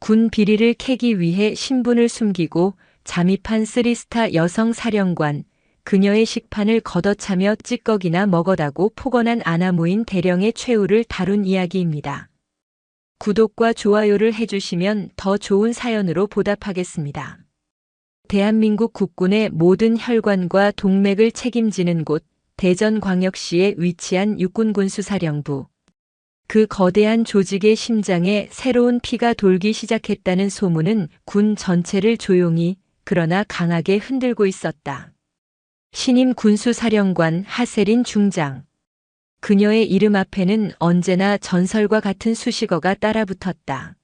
군 비리를 캐기 위해 신분을 숨기고 잠입한 3스타 여성 사령관, 그녀의 식판을 걷어차며 찌꺼기나 먹어다고 폭언한 아나무인 대령의 최후를 다룬 이야기입니다. 구독과 좋아요를 해주시면 더 좋은 사연으로 보답하겠습니다. 대한민국 국군의 모든 혈관과 동맥을 책임지는 곳, 대전광역시에 위치한 육군군수사령부. 그 거대한 조직의 심장에 새로운 피가 돌기 시작했다는 소문은 군 전체를 조용히 그러나 강하게 흔들고 있었다. 신임 군수사령관 하세린 중장. 그녀의 이름 앞에는 언제나 전설과 같은 수식어가 따라붙었다.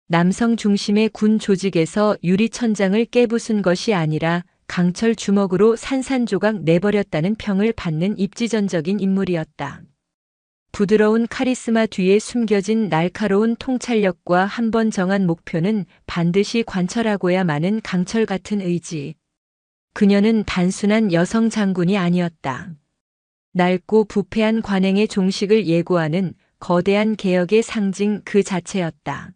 남성 중심의 군 조직에서 유리천장을 깨부순 것이 아니라 강철 주먹으로 산산조각 내버렸다는 평을 받는 입지전적인 인물이었다. 부드러운 카리스마 뒤에 숨겨진 날카로운 통찰력과 한 번 정한 목표는 반드시 관철하고야 마는 강철 같은 의지. 그녀는 단순한 여성 장군이 아니었다. 낡고 부패한 관행의 종식을 예고하는 거대한 개혁의 상징 그 자체였다.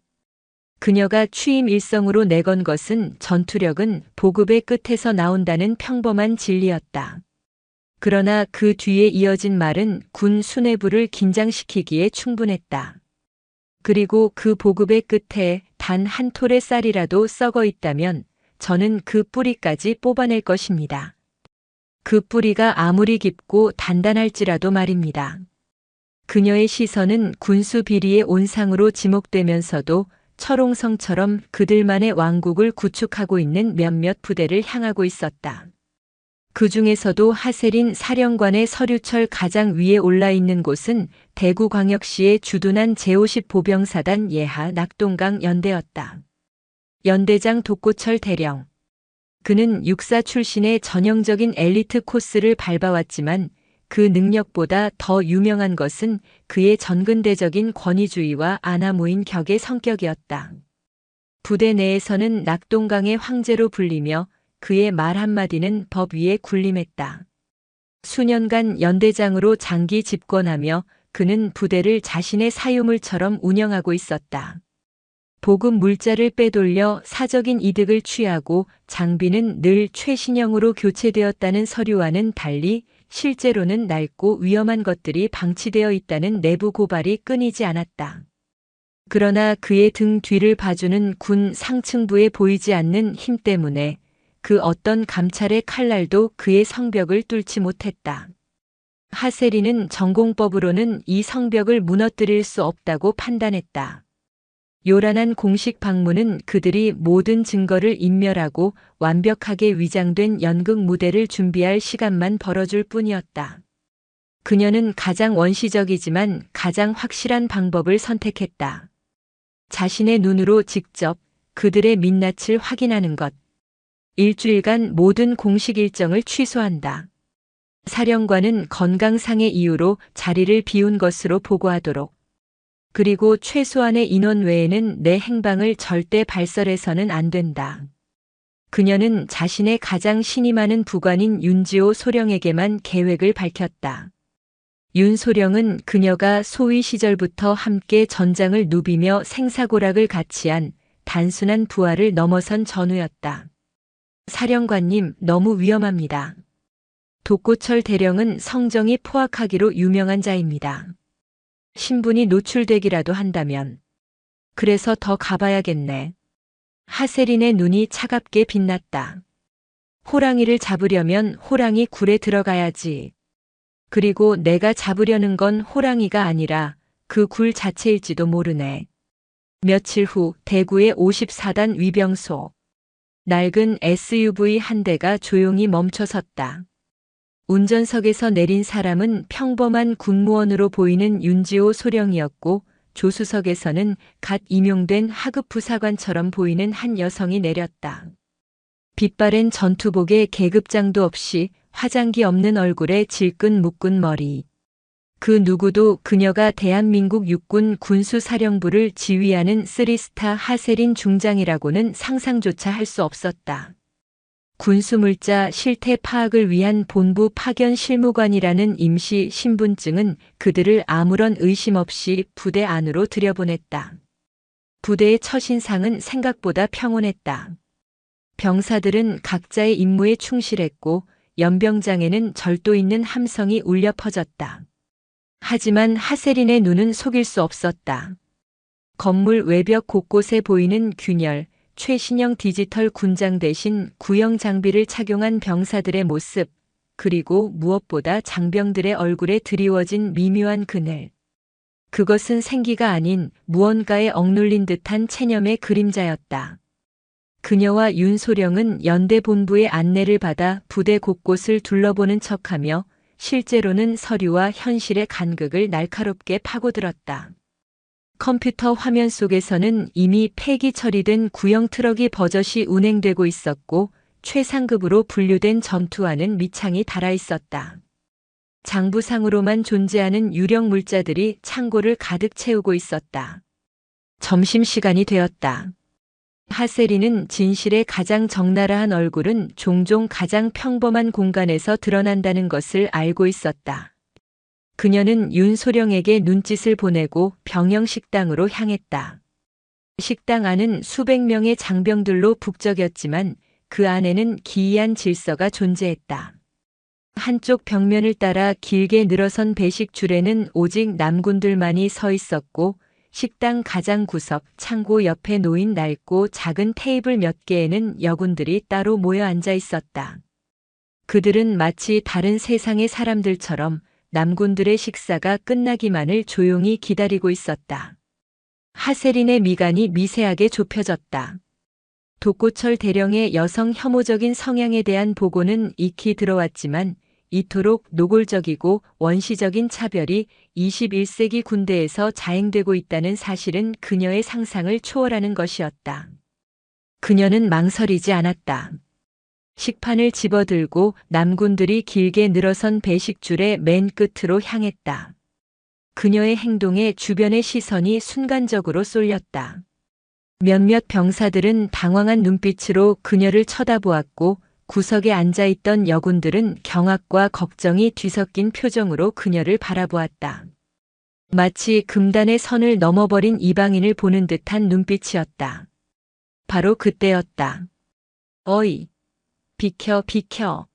그녀가 취임 일성으로 내건 것은 전투력은 보급의 끝에서 나온다는 평범한 진리였다. 그러나 그 뒤에 이어진 말은 군 수뇌부를 긴장시키기에 충분했다. 그리고 그 보급의 끝에 단 한 톨의 쌀이라도 썩어 있다면 저는 그 뿌리까지 뽑아낼 것입니다. 그 뿌리가 아무리 깊고 단단할지라도 말입니다. 그녀의 시선은 군수 비리의 온상으로 지목되면서도 철옹성처럼 그들만의 왕국을 구축하고 있는 몇몇 부대를 향하고 있었다. 그 중에서도 하세린 사령관의 서류철 가장 위에 올라 있는 곳은 대구광역시의 주둔한 제50 보병사단 예하 낙동강 연대였다. 연대장 독고철 대령. 그는 육사 출신의 전형적인 엘리트 코스를 밟아왔지만 그 능력보다 더 유명한 것은 그의 전근대적인 권위주의와 아나무인 격의 성격이었다. 부대 내에서는 낙동강의 황제로 불리며 그의 말 한마디는 법 위에 군림했다. 수년간 연대장으로 장기 집권하며 그는 부대를 자신의 사유물처럼 운영하고 있었다. 보급 물자를 빼돌려 사적인 이득을 취하고 장비는 늘 최신형으로 교체되었다는 서류와는 달리 실제로는 낡고 위험한 것들이 방치되어 있다는 내부 고발이 끊이지 않았다. 그러나 그의 등 뒤를 봐주는 군 상층부에 보이지 않는 힘 때문에 그 어떤 감찰의 칼날도 그의 성벽을 뚫지 못했다. 하세린은 전공법으로는 이 성벽을 무너뜨릴 수 없다고 판단했다. 요란한 공식 방문은 그들이 모든 증거를 인멸하고 완벽하게 위장된 연극 무대를 준비할 시간만 벌어줄 뿐이었다. 그녀는 가장 원시적이지만 가장 확실한 방법을 선택했다. 자신의 눈으로 직접 그들의 민낯을 확인하는 것. 일주일간 모든 공식 일정을 취소한다. 사령관은 건강상의 이유로 자리를 비운 것으로 보고하도록. 그리고 최소한의 인원 외에는 내 행방을 절대 발설해서는 안 된다. 그녀는 자신의 가장 신임하는 부관인 윤지호 소령에게만 계획을 밝혔다. 윤 소령은 그녀가 소위 시절부터 함께 전장을 누비며 생사고락을 같이 한 단순한 부하를 넘어선 전우였다. 사령관님, 너무 위험합니다. 독고철 대령은 성정이 포악하기로 유명한 자입니다. 신분이 노출되기라도 한다면. 그래서 더 가봐야겠네. 하세린의 눈이 차갑게 빛났다. 호랑이를 잡으려면 호랑이 굴에 들어가야지. 그리고 내가 잡으려는 건 호랑이가 아니라 그 굴 자체일지도 모르네. 며칠 후 대구의 54단 위병소. 낡은 SUV 한 대가 조용히 멈춰섰다. 운전석에서 내린 사람은 평범한 군무원으로 보이는 윤지호 소령이었고 조수석에서는 갓 임용된 하급 부사관처럼 보이는 한 여성이 내렸다. 빛바랜 전투복에 계급장도 없이 화장기 없는 얼굴에 질끈 묶은 머리. 그 누구도 그녀가 대한민국 육군 군수사령부를 지휘하는 3스타 하세린 중장이라고는 상상조차 할 수 없었다. 군수물자 실태 파악을 위한 본부 파견 실무관이라는 임시 신분증은 그들을 아무런 의심 없이 부대 안으로 들여보냈다. 부대의 첫인상은 생각보다 평온했다. 병사들은 각자의 임무에 충실했고 연병장에는 절도 있는 함성이 울려 퍼졌다. 하지만 하세린의 눈은 속일 수 없었다. 건물 외벽 곳곳에 보이는 균열, 최신형 디지털 군장 대신 구형 장비를 착용한 병사들의 모습, 그리고 무엇보다 장병들의 얼굴에 드리워진 미묘한 그늘. 그것은 생기가 아닌 무언가에 억눌린 듯한 체념의 그림자였다. 그녀와 윤소령은 연대 본부의 안내를 받아 부대 곳곳을 둘러보는 척하며 실제로는 서류와 현실의 간극을 날카롭게 파고들었다. 컴퓨터 화면 속에서는 이미 폐기 처리된 구형 트럭이 버젓이 운행되고 있었고 최상급으로 분류된 전투화는 밑창이 달아 있었다. 장부상으로만 존재하는 유령 물자들이 창고를 가득 채우고 있었다. 점심시간이 되었다. 하세리는 진실의 가장 적나라한 얼굴은 종종 가장 평범한 공간에서 드러난다는 것을 알고 있었다. 그녀는 윤소령에게 눈짓을 보내고 병영 식당으로 향했다. 식당 안은 수백 명의 장병들로 북적였지만 그 안에는 기이한 질서가 존재했다. 한쪽 벽면을 따라 길게 늘어선 배식줄에는 오직 남군들만이 서 있었고 식당 가장 구석 창고 옆에 놓인 낡고 작은 테이블 몇 개에는 여군들이 따로 모여 앉아 있었다. 그들은 마치 다른 세상의 사람들처럼 남군들의 식사가 끝나기만을 조용히 기다리고 있었다. 하세린의 미간이 미세하게 좁혀졌다. 독고철 대령의 여성 혐오적인 성향에 대한 보고는 익히 들어왔지만 이토록 노골적이고 원시적인 차별이 21세기 군대에서 자행되고 있다는 사실은 그녀의 상상을 초월하는 것이었다. 그녀는 망설이지 않았다. 식판을 집어들고 남군들이 길게 늘어선 배식줄의 맨 끝으로 향했다. 그녀의 행동에 주변의 시선이 순간적으로 쏠렸다. 몇몇 병사들은 당황한 눈빛으로 그녀를 쳐다보았고 구석에 앉아있던 여군들은 경악과 걱정이 뒤섞인 표정으로 그녀를 바라보았다. 마치 금단의 선을 넘어버린 이방인을 보는 듯한 눈빛이었다. 바로 그때였다. 어이! 비켜, 비켜.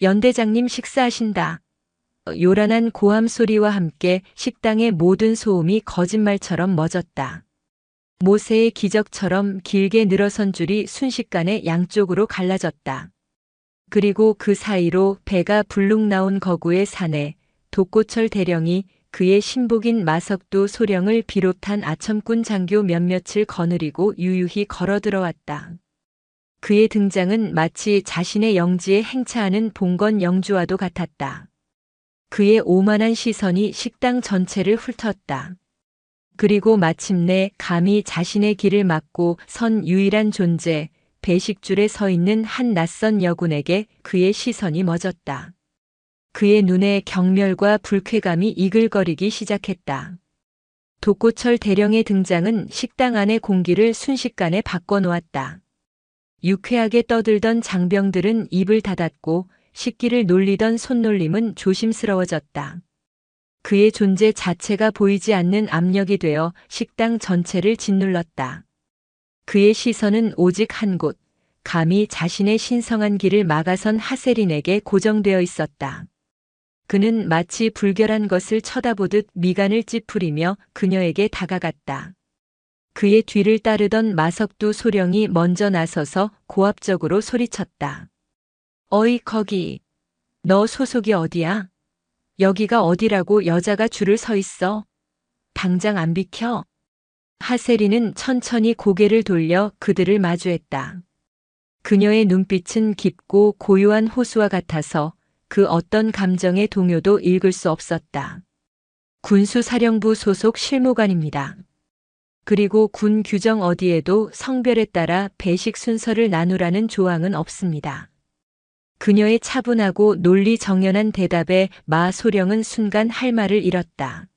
연대장님 식사하신다. 요란한 고함 소리와 함께 식당의 모든 소음이 거짓말처럼 멎었다. 모세의 기적처럼 길게 늘어선 줄이 순식간에 양쪽으로 갈라졌다. 그리고 그 사이로 배가 불룩 나온 거구의 사내, 독고철 대령이 그의 신복인 마석두 소령을 비롯한 아첨꾼 장교 몇몇을 거느리고 유유히 걸어 들어왔다. 그의 등장은 마치 자신의 영지에 행차하는 봉건 영주와도 같았다. 그의 오만한 시선이 식당 전체를 훑었다. 그리고 마침내 감히 자신의 길을 막고 선 유일한 존재, 배식줄에 서 있는 한 낯선 여군에게 그의 시선이 멎었다. 그의 눈에 경멸과 불쾌감이 이글거리기 시작했다. 독고철 대령의 등장은 식당 안의 공기를 순식간에 바꿔놓았다. 유쾌하게 떠들던 장병들은 입을 닫았고 식기를 놀리던 손놀림은 조심스러워졌다. 그의 존재 자체가 보이지 않는 압력이 되어 식당 전체를 짓눌렀다. 그의 시선은 오직 한 곳, 감히 자신의 신성한 길을 막아선 하세린에게 고정되어 있었다. 그는 마치 불결한 것을 쳐다보듯 미간을 찌푸리며 그녀에게 다가갔다. 그의 뒤를 따르던 마석두 소령이 먼저 나서서 고압적으로 소리쳤다. 어이 거기, 너 소속이 어디야? 여기가 어디라고 여자가 줄을 서 있어? 당장 안 비켜? 하세린은 천천히 고개를 돌려 그들을 마주했다. 그녀의 눈빛은 깊고 고요한 호수와 같아서 그 어떤 감정의 동요도 읽을 수 없었다. 군수사령부 소속 실무관입니다. 그리고 군 규정 어디에도 성별에 따라 배식 순서를 나누라는 조항은 없습니다. 그녀의 차분하고 논리정연한 대답에 마 소령은 순간 할 말을 잃었다.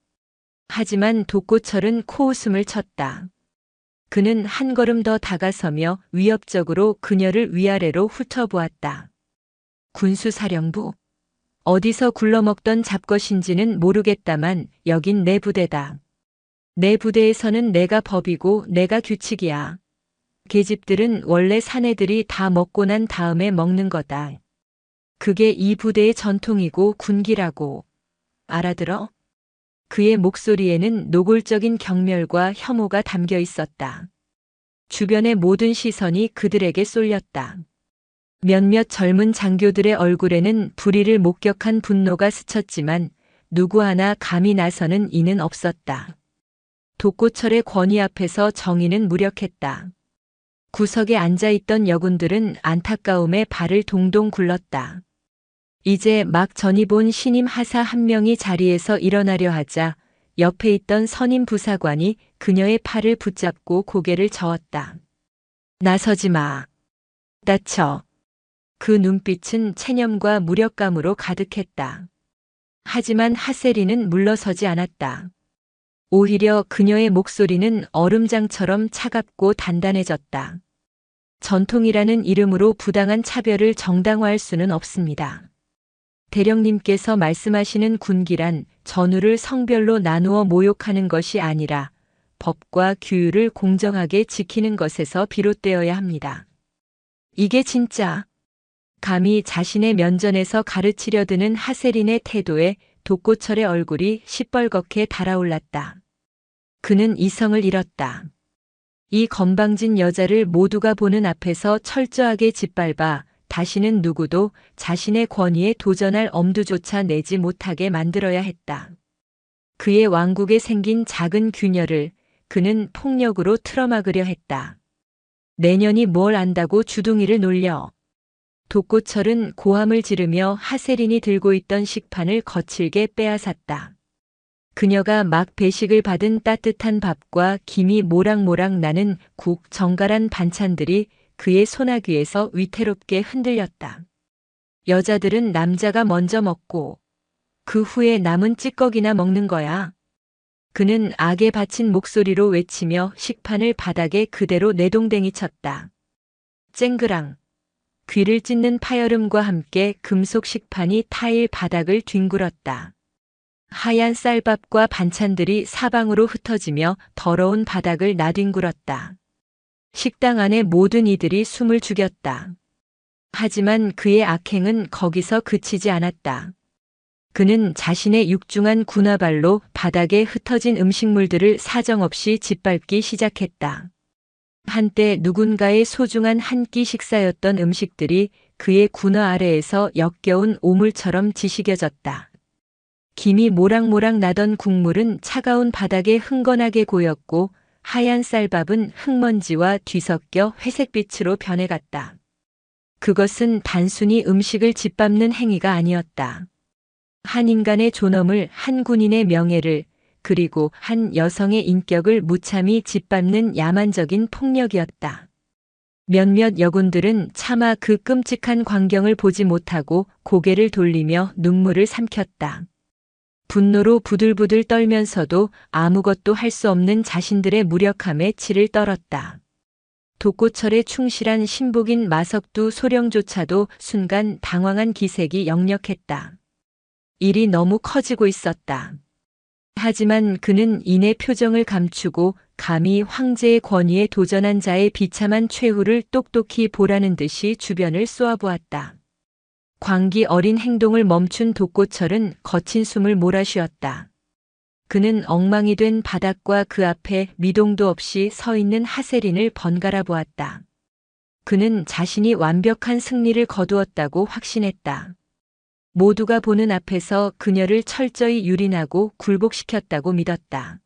하지만 독고철은 코웃음을 쳤다. 그는 한 걸음 더 다가서며 위협적으로 그녀를 위아래로 훑어보았다. 군수사령부. 어디서 굴러먹던 잡것인지는 모르겠다만 여긴 내 부대다. 내 부대에서는 내가 법이고 내가 규칙이야. 계집들은 원래 사내들이 다 먹고 난 다음에 먹는 거다. 그게 이 부대의 전통이고 군기라고. 알아들어? 그의 목소리에는 노골적인 경멸과 혐오가 담겨 있었다. 주변의 모든 시선이 그들에게 쏠렸다. 몇몇 젊은 장교들의 얼굴에는 불의를 목격한 분노가 스쳤지만 누구 하나 감히 나서는 이는 없었다. 독고철의 권위 앞에서 정의는 무력했다. 구석에 앉아있던 여군들은 안타까움에 발을 동동 굴렀다. 이제 막 전입 온 신임 하사 한 명이 자리에서 일어나려 하자 옆에 있던 선임 부사관이 그녀의 팔을 붙잡고 고개를 저었다. 나서지 마. 다쳐. 그 눈빛은 체념과 무력감으로 가득했다. 하지만 하세리는 물러서지 않았다. 오히려 그녀의 목소리는 얼음장처럼 차갑고 단단해졌다. 전통이라는 이름으로 부당한 차별을 정당화할 수는 없습니다. 대령님께서 말씀하시는 군기란 전우를 성별로 나누어 모욕하는 것이 아니라 법과 규율을 공정하게 지키는 것에서 비롯되어야 합니다. 이게 진짜. 감히 자신의 면전에서 가르치려 드는 하세린의 태도에 독고철의 얼굴이 시뻘겋게 달아올랐다. 그는 이성을 잃었다. 이 건방진 여자를 모두가 보는 앞에서 철저하게 짓밟아 다시는 누구도 자신의 권위에 도전할 엄두조차 내지 못하게 만들어야 했다. 그의 왕국에 생긴 작은 균열을 그는 폭력으로 틀어막으려 했다. 내년이 뭘 안다고 주둥이를 놀려. 독고철은 고함을 지르며 하세린이 들고 있던 식판을 거칠게 빼앗았다. 그녀가 막 배식을 받은 따뜻한 밥과 김이 모락모락 나는 국 정갈한 반찬들이 그의 소나귀에서 위태롭게 흔들렸다. 여자들은 남자가 먼저 먹고 그 후에 남은 찌꺼기나 먹는 거야. 그는 악에 바친 목소리로 외치며 식판을 바닥에 그대로 내동댕이 쳤다. 쨍그랑. 귀를 찢는 파열음과 함께 금속 식판이 타일 바닥을 뒹굴었다. 하얀 쌀밥과 반찬들이 사방으로 흩어지며 더러운 바닥을 나뒹굴었다. 식당 안의 모든 이들이 숨을 죽였다. 하지만 그의 악행은 거기서 그치지 않았다. 그는 자신의 육중한 군화발로 바닥에 흩어진 음식물들을 사정없이 짓밟기 시작했다. 한때 누군가의 소중한 한 끼 식사였던 음식들이 그의 군화 아래에서 역겨운 오물처럼 지식여졌다. 김이 모락모락 나던 국물은 차가운 바닥에 흥건하게 고였고 하얀 쌀밥은 흙먼지와 뒤섞여 회색빛으로 변해갔다. 그것은 단순히 음식을 짓밟는 행위가 아니었다. 한 인간의 존엄을, 한 군인의 명예를, 그리고 한 여성의 인격을 무참히 짓밟는 야만적인 폭력이었다. 몇몇 여군들은 차마 그 끔찍한 광경을 보지 못하고 고개를 돌리며 눈물을 삼켰다. 분노로 부들부들 떨면서도 아무것도 할 수 없는 자신들의 무력함에 치를 떨었다. 독고철에 충실한 신복인 마석두 소령조차도 순간 당황한 기색이 역력했다. 일이 너무 커지고 있었다. 하지만 그는 이내 표정을 감추고 감히 황제의 권위에 도전한 자의 비참한 최후를 똑똑히 보라는 듯이 주변을 쏘아보았다. 광기 어린 행동을 멈춘 독고철은 거친 숨을 몰아쉬었다. 그는 엉망이 된 바닥과 그 앞에 미동도 없이 서 있는 하세린을 번갈아 보았다. 그는 자신이 완벽한 승리를 거두었다고 확신했다. 모두가 보는 앞에서 그녀를 철저히 유린하고 굴복시켰다고 믿었다.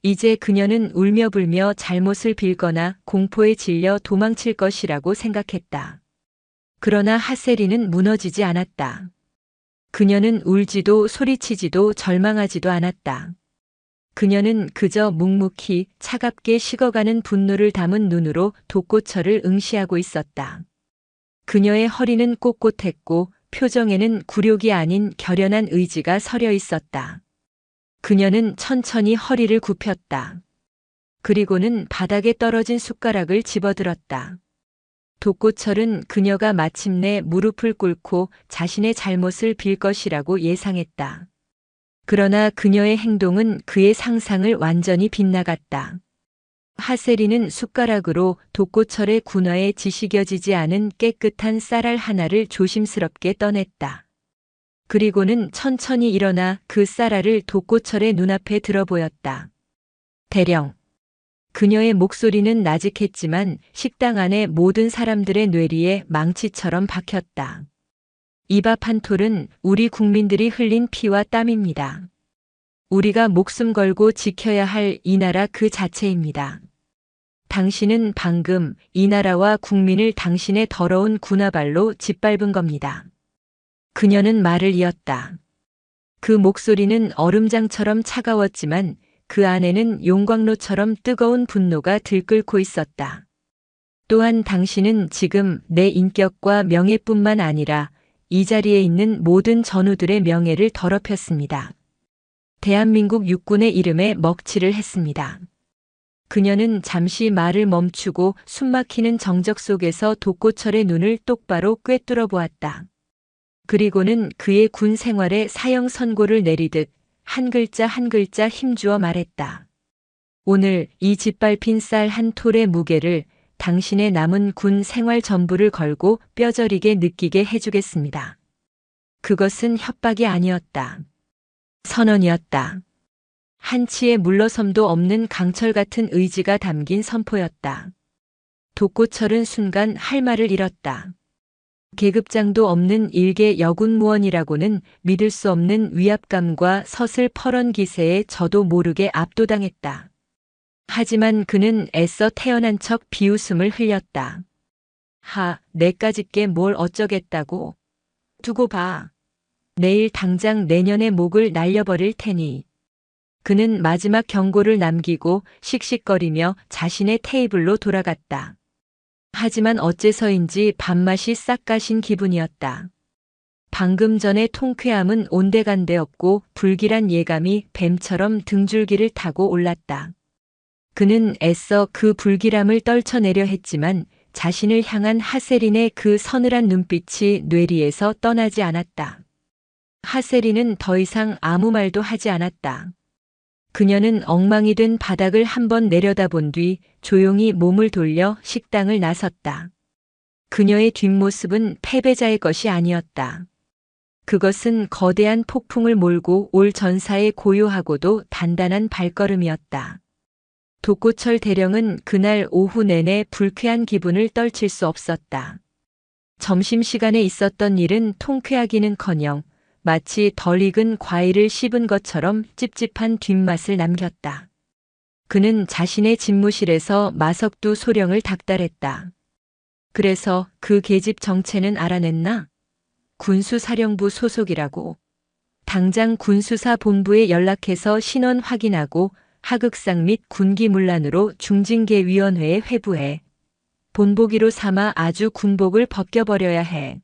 이제 그녀는 울며 불며 잘못을 빌거나 공포에 질려 도망칠 것이라고 생각했다. 그러나 하세리는 무너지지 않았다. 그녀는 울지도 소리치지도 절망하지도 않았다. 그녀는 그저 묵묵히 차갑게 식어가는 분노를 담은 눈으로 독고철을 응시하고 있었다. 그녀의 허리는 꼿꼿했고 표정에는 굴욕이 아닌 결연한 의지가 서려 있었다. 그녀는 천천히 허리를 굽혔다. 그리고는 바닥에 떨어진 숟가락을 집어들었다. 독고철은 그녀가 마침내 무릎을 꿇고 자신의 잘못을 빌 것이라고 예상했다. 그러나 그녀의 행동은 그의 상상을 완전히 빗나갔다. 하세리는 숟가락으로 독고철의 군화에 지시겨지지 않은 깨끗한 쌀알 하나를 조심스럽게 떠냈다. 그리고는 천천히 일어나 그 쌀알을 독고철의 눈앞에 들어 보였다. 대령. 그녀의 목소리는 나직했지만 식당 안의 모든 사람들의 뇌리에 망치처럼 박혔다. 이 밥 한 톨은 우리 국민들이 흘린 피와 땀입니다. 우리가 목숨 걸고 지켜야 할 이 나라 그 자체입니다. 당신은 방금 이 나라와 국민을 당신의 더러운 군화발로 짓밟은 겁니다. 그녀는 말을 이었다. 그 목소리는 얼음장처럼 차가웠지만 그 안에는 용광로처럼 뜨거운 분노가 들끓고 있었다. 또한 당신은 지금 내 인격과 명예뿐만 아니라 이 자리에 있는 모든 전우들의 명예를 더럽혔습니다. 대한민국 육군의 이름에 먹칠을 했습니다. 그녀는 잠시 말을 멈추고 숨막히는 정적 속에서 독고철의 눈을 똑바로 꿰뚫어 보았다. 그리고는 그의 군 생활에 사형 선고를 내리듯 한 글자 한 글자 힘주어 말했다. 오늘 이 짓밟힌 쌀 한 톨의 무게를 당신의 남은 군 생활 전부를 걸고 뼈저리게 느끼게 해주겠습니다. 그것은 협박이 아니었다. 선언이었다. 한치의 물러섬도 없는 강철 같은 의지가 담긴 선포였다. 독고철은 순간 할 말을 잃었다. 계급장도 없는 일개 여군무원이라고는 믿을 수 없는 위압감과 서슬퍼런 기세에 저도 모르게 압도당했다. 하지만 그는 애써 태어난 척 비웃음을 흘렸다. 내까짓게 뭘 어쩌겠다고. 두고 봐. 내일 당장 내년의 목을 날려버릴 테니. 그는 마지막 경고를 남기고 씩씩거리며 자신의 테이블로 돌아갔다. 하지만 어째서인지 밥맛이 싹 가신 기분이었다. 방금 전의 통쾌함은 온데간데 없고 불길한 예감이 뱀처럼 등줄기를 타고 올랐다. 그는 애써 그 불길함을 떨쳐내려 했지만 자신을 향한 하세린의 그 서늘한 눈빛이 뇌리에서 떠나지 않았다. 하세린은 더 이상 아무 말도 하지 않았다. 그녀는 엉망이 된 바닥을 한번 내려다본 뒤 조용히 몸을 돌려 식당을 나섰다. 그녀의 뒷모습은 패배자의 것이 아니었다. 그것은 거대한 폭풍을 몰고 올 전사의 고요하고도 단단한 발걸음이었다. 독고철 대령은 그날 오후 내내 불쾌한 기분을 떨칠 수 없었다. 점심시간에 있었던 일은 통쾌하기는커녕 마치 덜 익은 과일을 씹은 것처럼 찝찝한 뒷맛을 남겼다. 그는 자신의 집무실에서 마석두 소령을 닥달했다. 그래서 그 계집 정체는 알아냈나? 군수사령부 소속이라고. 당장 군수사 본부에 연락해서 신원 확인하고 하극상 및 군기문란으로 중징계위원회에 회부해. 본보기로 삼아 아주 군복을 벗겨버려야 해.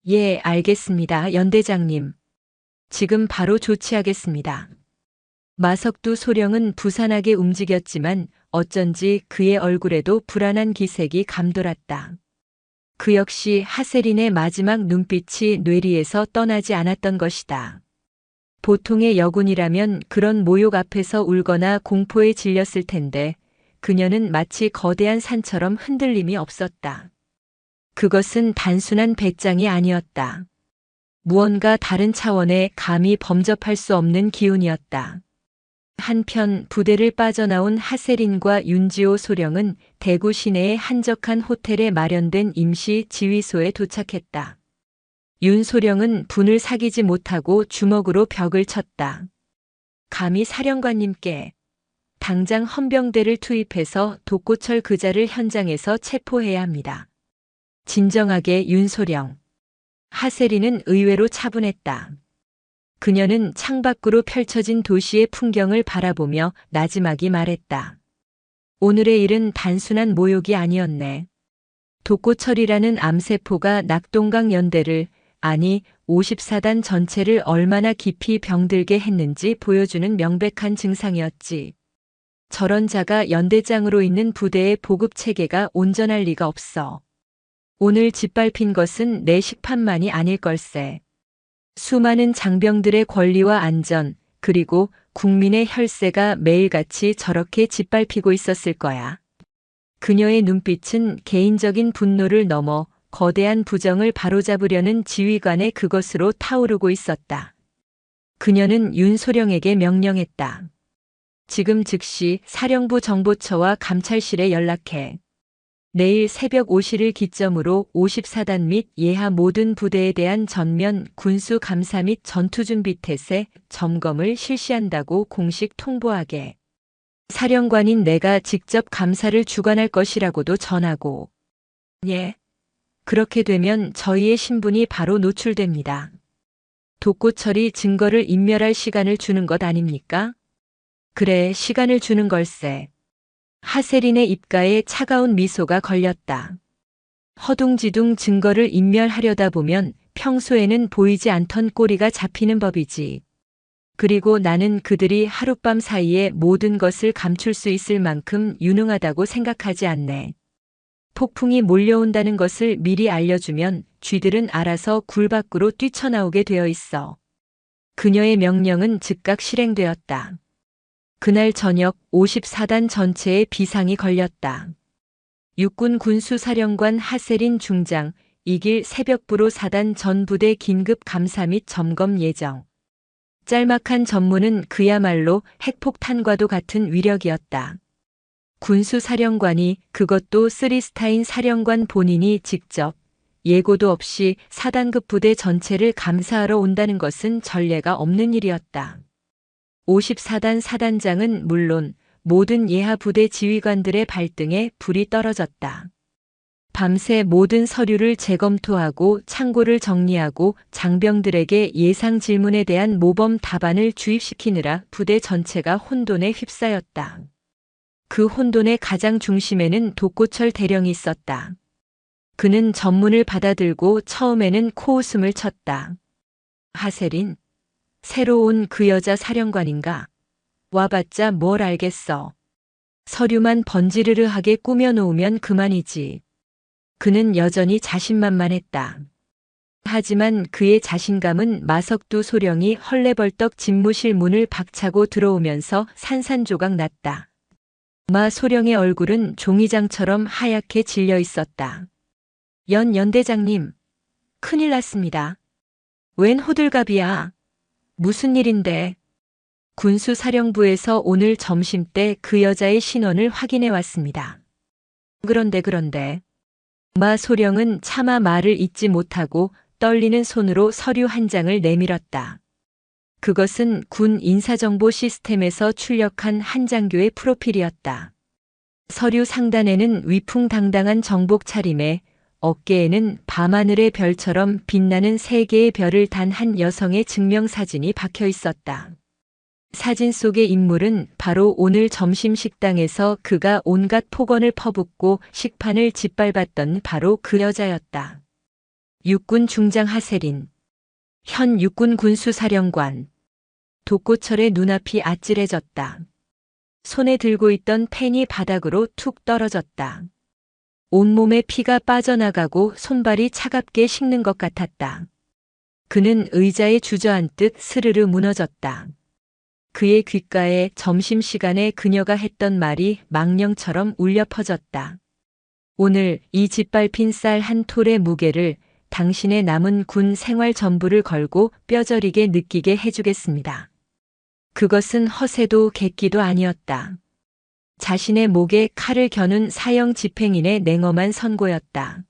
예, 알겠습니다, 연대장님. 지금 바로 조치하겠습니다. 마석두 소령은 부산하게 움직였지만 어쩐지 그의 얼굴에도 불안한 기색이 감돌았다. 그 역시 하세린의 마지막 눈빛이 뇌리에서 떠나지 않았던 것이다. 보통의 여군이라면 그런 모욕 앞에서 울거나 공포에 질렸을 텐데 그녀는 마치 거대한 산처럼 흔들림이 없었다. 그것은 단순한 배짱이 아니었다. 무언가 다른 차원의 감히 범접할 수 없는 기운이었다. 한편 부대를 빠져나온 하세린과 윤지호 소령은 대구 시내의 한적한 호텔에 마련된 임시 지휘소에 도착했다. 윤 소령은 분을 사귀지 못하고 주먹으로 벽을 쳤다. 감히 사령관님께 당장 헌병대를 투입해서 독고철 그자를 현장에서 체포해야 합니다. 진정하게 윤소령. 하세린은 의외로 차분했다. 그녀는 창밖으로 펼쳐진 도시의 풍경을 바라보며 나지막이 말했다. 오늘의 일은 단순한 모욕이 아니었네. 독고철이라는 암세포가 낙동강 연대를, 아니 54단 전체를 얼마나 깊이 병들게 했는지 보여주는 명백한 증상이었지. 저런 자가 연대장으로 있는 부대의 보급체계가 온전할 리가 없어. 오늘 짓밟힌 것은 내 식판만이 아닐 걸세. 수많은 장병들의 권리와 안전, 그리고 국민의 혈세가 매일같이 저렇게 짓밟히고 있었을 거야. 그녀의 눈빛은 개인적인 분노를 넘어 거대한 부정을 바로잡으려는 지휘관의 그것으로 타오르고 있었다. 그녀는 윤소령에게 명령했다. 지금 즉시 사령부 정보처와 감찰실에 연락해. 내일 새벽 5시를 기점으로 54단 및 예하 모든 부대에 대한 전면 군수 감사 및 전투준비 태세 점검을 실시한다고 공식 통보하게. 사령관인 내가 직접 감사를 주관할 것이라고도 전하고. 예. 그렇게 되면 저희의 신분이 바로 노출됩니다. 독고철이 증거를 인멸할 시간을 주는 것 아닙니까? 그래, 시간을 주는 걸세. 하세린의 입가에 차가운 미소가 걸렸다. 허둥지둥 증거를 인멸하려다 보면 평소에는 보이지 않던 꼬리가 잡히는 법이지. 그리고 나는 그들이 하룻밤 사이에 모든 것을 감출 수 있을 만큼 유능하다고 생각하지 않네. 폭풍이 몰려온다는 것을 미리 알려주면 쥐들은 알아서 굴 밖으로 뛰쳐나오게 되어 있어. 그녀의 명령은 즉각 실행되었다. 그날 저녁 54단 전체에 비상이 걸렸다. 육군 군수사령관 하세린 중장, 이길 새벽부로 사단 전부대 긴급 감사 및 점검 예정. 짤막한 전문은 그야말로 핵폭탄과도 같은 위력이었다. 군수사령관이, 그것도 3스타인 사령관 본인이 직접 예고도 없이 사단급 부대 전체를 감사하러 온다는 것은 전례가 없는 일이었다. 54단 사단장은 물론 모든 예하 부대 지휘관들의 발등에 불이 떨어졌다. 밤새 모든 서류를 재검토하고 창고를 정리하고 장병들에게 예상 질문에 대한 모범 답안을 주입시키느라 부대 전체가 혼돈에 휩싸였다. 그 혼돈의 가장 중심에는 독고철 대령이 있었다. 그는 전문을 받아들고 처음에는 코웃음을 쳤다. 하세린, 새로 온 그 여자 사령관인가? 와봤자 뭘 알겠어. 서류만 번지르르하게 꾸며놓으면 그만이지. 그는 여전히 자신만만했다. 하지만 그의 자신감은 마석두 소령이 헐레벌떡 집무실 문을 박차고 들어오면서 산산조각 났다. 마 소령의 얼굴은 종이장처럼 하얗게 질려 있었다. 연대장님, 큰일 났습니다. 웬 호들갑이야. 무슨 일인데? 군수사령부에서 오늘 점심때 그 여자의 신원을 확인해 왔습니다. 그런데. 마 소령은 차마 말을 잇지 못하고 떨리는 손으로 서류 한 장을 내밀었다. 그것은 군 인사정보 시스템에서 출력한 한 장교의 프로필이었다. 서류 상단에는 위풍당당한 정복 차림에 어깨에는 밤하늘의 별처럼 빛나는 3개의 별을 단 한 여성의 증명사진이 박혀 있었다. 사진 속의 인물은 바로 오늘 점심 식당에서 그가 온갖 폭언을 퍼붓고 식판을 짓밟았던 바로 그 여자였다. 육군 중장 하세린, 현 육군 군수사령관. 독고철의 눈앞이 아찔해졌다. 손에 들고 있던 펜이 바닥으로 툭 떨어졌다. 온몸에 피가 빠져나가고 손발이 차갑게 식는 것 같았다. 그는 의자에 주저앉듯 스르르 무너졌다. 그의 귓가에 점심시간에 그녀가 했던 말이 망령처럼 울려 퍼졌다. 오늘 이 짓밟힌 쌀 한 톨의 무게를 당신의 남은 군 생활 전부를 걸고 뼈저리게 느끼게 해주겠습니다. 그것은 허세도 객기도 아니었다. 자신의 목에 칼을 겨눈 사형 집행인의 냉엄한 선고였다.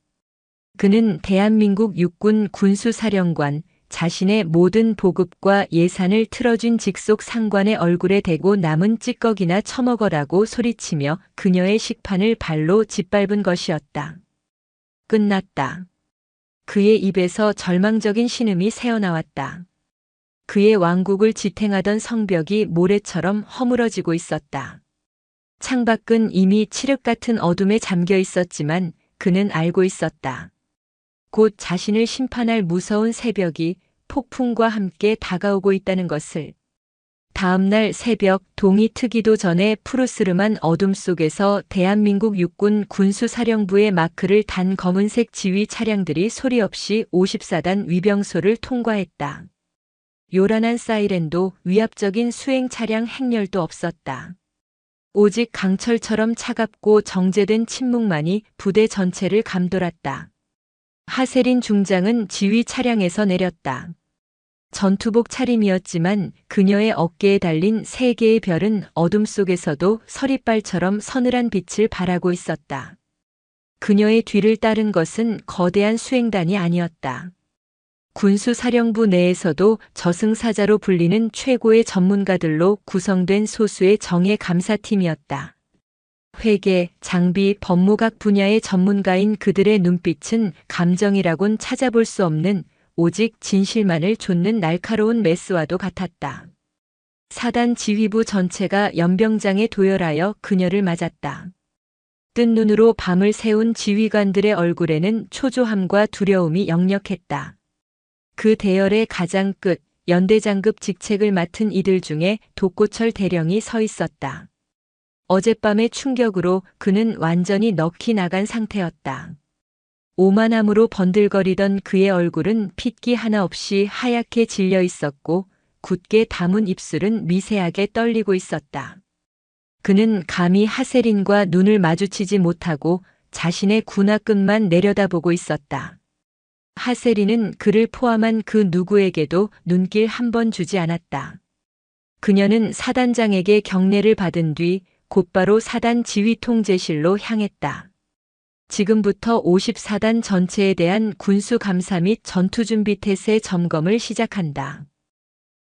그는 대한민국 육군 군수사령관, 자신의 모든 보급과 예산을 틀어준 직속 상관의 얼굴에 대고 남은 찌꺼기나 처먹어라고 소리치며 그녀의 식판을 발로 짓밟은 것이었다. 끝났다. 그의 입에서 절망적인 신음이 새어나왔다. 그의 왕국을 지탱하던 성벽이 모래처럼 허물어지고 있었다. 창밖은 이미 칠흑 같은 어둠에 잠겨 있었지만 그는 알고 있었다. 곧 자신을 심판할 무서운 새벽이 폭풍과 함께 다가오고 있다는 것을. 다음 날 새벽 동이 트기도 전에 푸르스름한 어둠 속에서 대한민국 육군 군수사령부의 마크를 단 검은색 지휘 차량들이 소리 없이 54단 위병소를 통과했다. 요란한 사이렌도 위압적인 수행 차량 행렬도 없었다. 오직 강철처럼 차갑고 정제된 침묵만이 부대 전체를 감돌았다. 하세린 중장은 지휘 차량에서 내렸다. 전투복 차림이었지만 그녀의 어깨에 달린 세 개의 별은 어둠 속에서도 서리빨처럼 서늘한 빛을 발하고 있었다. 그녀의 뒤를 따른 것은 거대한 수행단이 아니었다. 군수사령부 내에서도 저승사자로 불리는 최고의 전문가들로 구성된 소수의 정예 감사팀이었다. 회계, 장비, 법무각 분야의 전문가인 그들의 눈빛은 감정이라곤 찾아볼 수 없는 오직 진실만을 좇는 날카로운 메스와도 같았다. 사단 지휘부 전체가 연병장에 도열하여 그녀를 맞았다. 뜬 눈으로 밤을 새운 지휘관들의 얼굴에는 초조함과 두려움이 역력했다. 그 대열의 가장 끝, 연대장급 직책을 맡은 이들 중에 독고철 대령이 서 있었다. 어젯밤의 충격으로 그는 완전히 넋이 나간 상태였다. 오만함으로 번들거리던 그의 얼굴은 핏기 하나 없이 하얗게 질려 있었고 굳게 담은 입술은 미세하게 떨리고 있었다. 그는 감히 하세린과 눈을 마주치지 못하고 자신의 군화끈만 내려다보고 있었다. 하세린은 그를 포함한 그 누구에게도 눈길 한 번 주지 않았다. 그녀는 사단장에게 경례를 받은 뒤 곧바로 사단 지휘통제실로 향했다. 지금부터 54단 전체에 대한 군수감사 및 전투준비 태세 점검을 시작한다.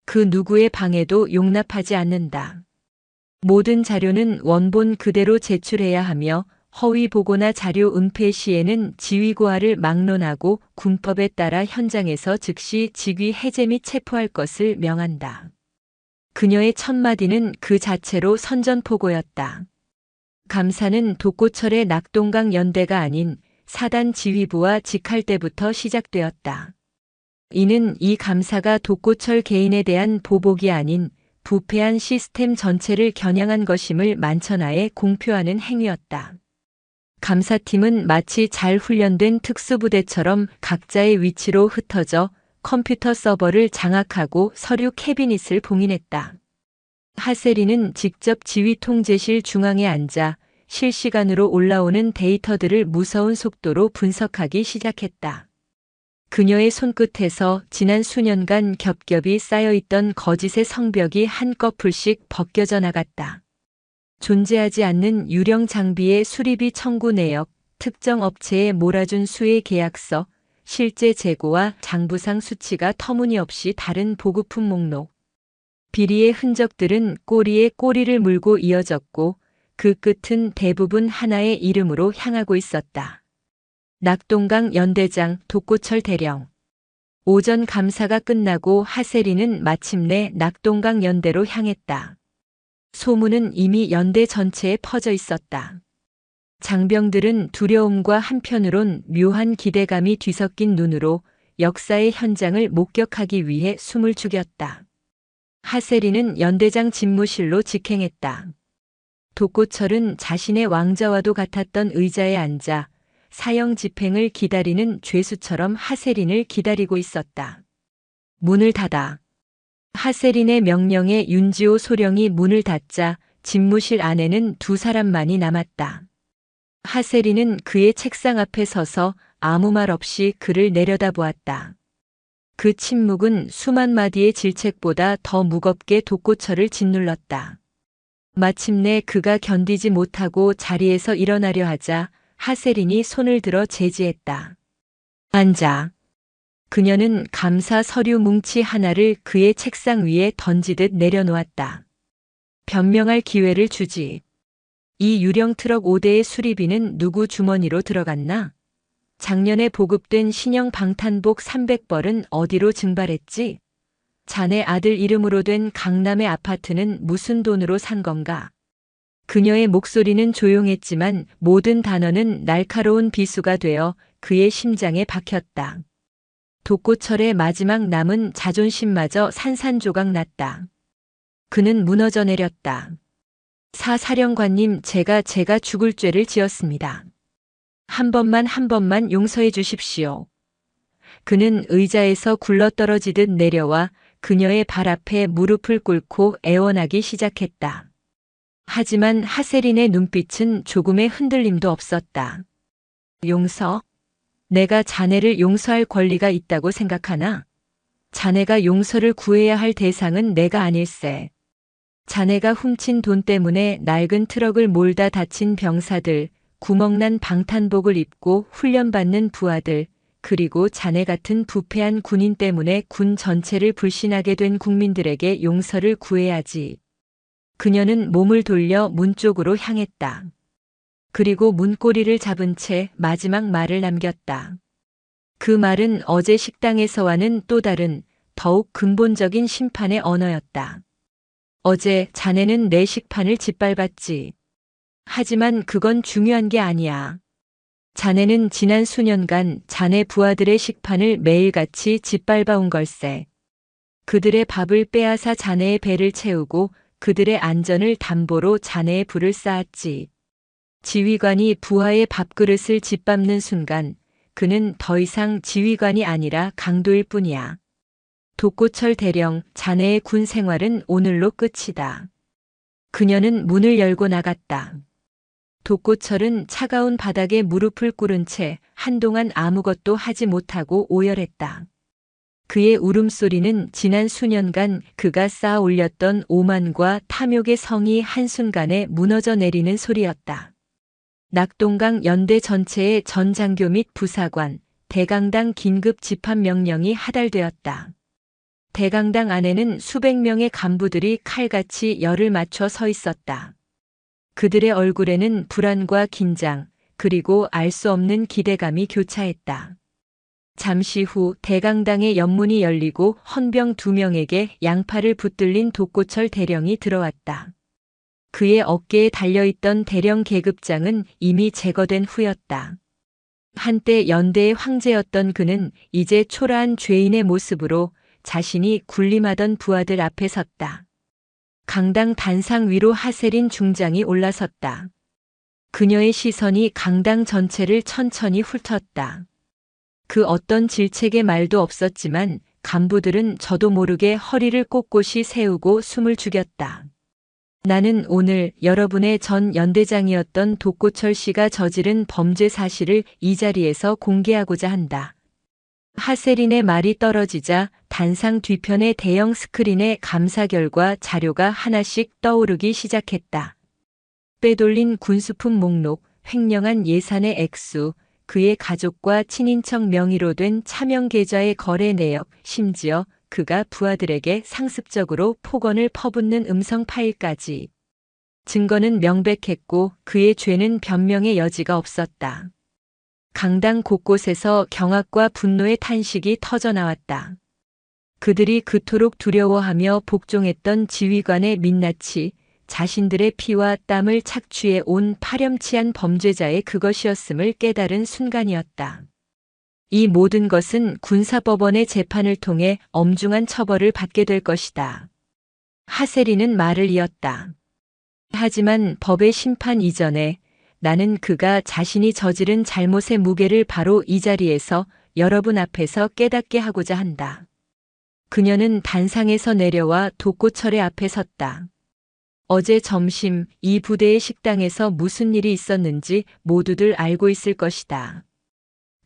그 누구의 방해도 용납하지 않는다. 모든 자료는 원본 그대로 제출해야 하며 허위 보고나 자료 은폐 시에는 지휘고하를 막론하고 군법에 따라 현장에서 즉시 직위 해제 및 체포할 것을 명한다. 그녀의 첫 마디는 그 자체로 선전포고였다. 감사는 독고철의 낙동강 연대가 아닌 사단 지휘부와 직할 때부터 시작되었다. 이는 이 감사가 독고철 개인에 대한 보복이 아닌 부패한 시스템 전체를 겨냥한 것임을 만천하에 공표하는 행위였다. 감사팀은 마치 잘 훈련된 특수부대처럼 각자의 위치로 흩어져 컴퓨터 서버를 장악하고 서류 캐비닛을 봉인했다. 하세린은 직접 지휘통제실 중앙에 앉아 실시간으로 올라오는 데이터들을 무서운 속도로 분석하기 시작했다. 그녀의 손끝에서 지난 수년간 겹겹이 쌓여있던 거짓의 성벽이 한꺼풀씩 벗겨져 나갔다. 존재하지 않는 유령 장비의 수리비 청구 내역, 특정 업체에 몰아준 수의 계약서, 실제 재고와 장부상 수치가 터무니없이 다른 보급품 목록. 비리의 흔적들은 꼬리에 꼬리를 물고 이어졌고 그 끝은 대부분 하나의 이름으로 향하고 있었다. 낙동강 연대장 독고철 대령. 오전 감사가 끝나고 하세린은 마침내 낙동강 연대로 향했다. 소문은 이미 연대 전체에 퍼져 있었다. 장병들은 두려움과 한편으론 묘한 기대감이 뒤섞인 눈으로 역사의 현장을 목격하기 위해 숨을 죽였다. 하세린은 연대장 집무실로 직행했다. 독고철은 자신의 왕자와도 같았던 의자에 앉아 사형 집행을 기다리는 죄수처럼 하세린을 기다리고 있었다. 문을 닫아. 하세린의 명령에 윤지호 소령이 문을 닫자 집무실 안에는 두 사람만이 남았다. 하세린은 그의 책상 앞에 서서 아무 말 없이 그를 내려다보았다. 그 침묵은 수만 마디의 질책보다 더 무겁게 독고철을 짓눌렀다. 마침내 그가 견디지 못하고 자리에서 일어나려 하자 하세린이 손을 들어 제지했다. 앉아. 그녀는 감사 서류 뭉치 하나를 그의 책상 위에 던지듯 내려놓았다. 변명할 기회를 주지. 이 유령 트럭 5대의 수리비는 누구 주머니로 들어갔나? 작년에 보급된 신형 방탄복 300벌은 어디로 증발했지? 자네 아들 이름으로 된 강남의 아파트는 무슨 돈으로 산 건가? 그녀의 목소리는 조용했지만 모든 단어는 날카로운 비수가 되어 그의 심장에 박혔다. 독고철의 마지막 남은 자존심마저 산산조각 났다. 그는 무너져 내렸다. 사령관님, 제가 죽을 죄를 지었습니다. 한 번만 용서해 주십시오. 그는 의자에서 굴러떨어지듯 내려와 그녀의 발 앞에 무릎을 꿇고 애원하기 시작했다. 하지만 하세린의 눈빛은 조금의 흔들림도 없었다. 용서? 내가 자네를 용서할 권리가 있다고 생각하나? 자네가 용서를 구해야 할 대상은 내가 아닐세. 자네가 훔친 돈 때문에 낡은 트럭을 몰다 다친 병사들, 구멍난 방탄복을 입고 훈련받는 부하들, 그리고 자네 같은 부패한 군인 때문에 군 전체를 불신하게 된 국민들에게 용서를 구해야지. 그녀는 몸을 돌려 문 쪽으로 향했다. 그리고 문고리를 잡은 채 마지막 말을 남겼다. 그 말은 어제 식당에서와는 또 다른 더욱 근본적인 심판의 언어였다. 어제 자네는 내 식판을 짓밟았지. 하지만 그건 중요한 게 아니야. 자네는 지난 수년간 자네 부하들의 식판을 매일같이 짓밟아온 걸세. 그들의 밥을 빼앗아 자네의 배를 채우고 그들의 안전을 담보로 자네의 부를 쌓았지. 지휘관이 부하의 밥그릇을 짓밟는 순간 그는 더 이상 지휘관이 아니라 강도일 뿐이야. 독고철 대령, 자네의 군 생활은 오늘로 끝이다. 그녀는 문을 열고 나갔다. 독고철은 차가운 바닥에 무릎을 꿇은 채 한동안 아무것도 하지 못하고 오열했다. 그의 울음소리는 지난 수년간 그가 쌓아 올렸던 오만과 탐욕의 성이 한순간에 무너져 내리는 소리였다. 낙동강 연대 전체의 전 장교 및 부사관, 대강당 긴급 집합 명령이 하달되었다. 대강당 안에는 수백 명의 간부들이 칼같이 열을 맞춰 서 있었다. 그들의 얼굴에는 불안과 긴장, 그리고 알 수 없는 기대감이 교차했다. 잠시 후 대강당의 연문이 열리고 헌병 2명에게 양팔을 붙들린 독고철 대령이 들어왔다. 그의 어깨에 달려있던 대령 계급장은 이미 제거된 후였다. 한때 연대의 황제였던 그는 이제 초라한 죄인의 모습으로 자신이 군림하던 부하들 앞에 섰다. 강당 단상 위로 하세린 중장이 올라섰다. 그녀의 시선이 강당 전체를 천천히 훑었다. 그 어떤 질책의 말도 없었지만 간부들은 저도 모르게 허리를 꼿꼿이 세우고 숨을 죽였다. 나는 오늘 여러분의 전 연대장이었던 독고철 씨가 저지른 범죄 사실을 이 자리에서 공개하고자 한다. 하세린의 말이 떨어지자 단상 뒤편의 대형 스크린에 감사 결과 자료가 하나씩 떠오르기 시작했다. 빼돌린 군수품 목록, 횡령한 예산의 액수, 그의 가족과 친인척 명의로 된 차명 계좌의 거래 내역, 심지어 그가 부하들에게 상습적으로 폭언을 퍼붓는 음성 파일까지. 증거는 명백했고 그의 죄는 변명의 여지가 없었다. 강당 곳곳에서 경악과 분노의 탄식이 터져나왔다. 그들이 그토록 두려워하며 복종했던 지휘관의 민낯이 자신들의 피와 땀을 착취해 온 파렴치한 범죄자의 그것이었음을 깨달은 순간이었다. 이 모든 것은 군사법원의 재판을 통해 엄중한 처벌을 받게 될 것이다. 하세린은 말을 이었다. 하지만 법의 심판 이전에 나는 그가 자신이 저지른 잘못의 무게를 바로 이 자리에서 여러분 앞에서 깨닫게 하고자 한다. 그녀는 단상에서 내려와 독고철의 앞에 섰다. 어제 점심 이 부대의 식당에서 무슨 일이 있었는지 모두들 알고 있을 것이다.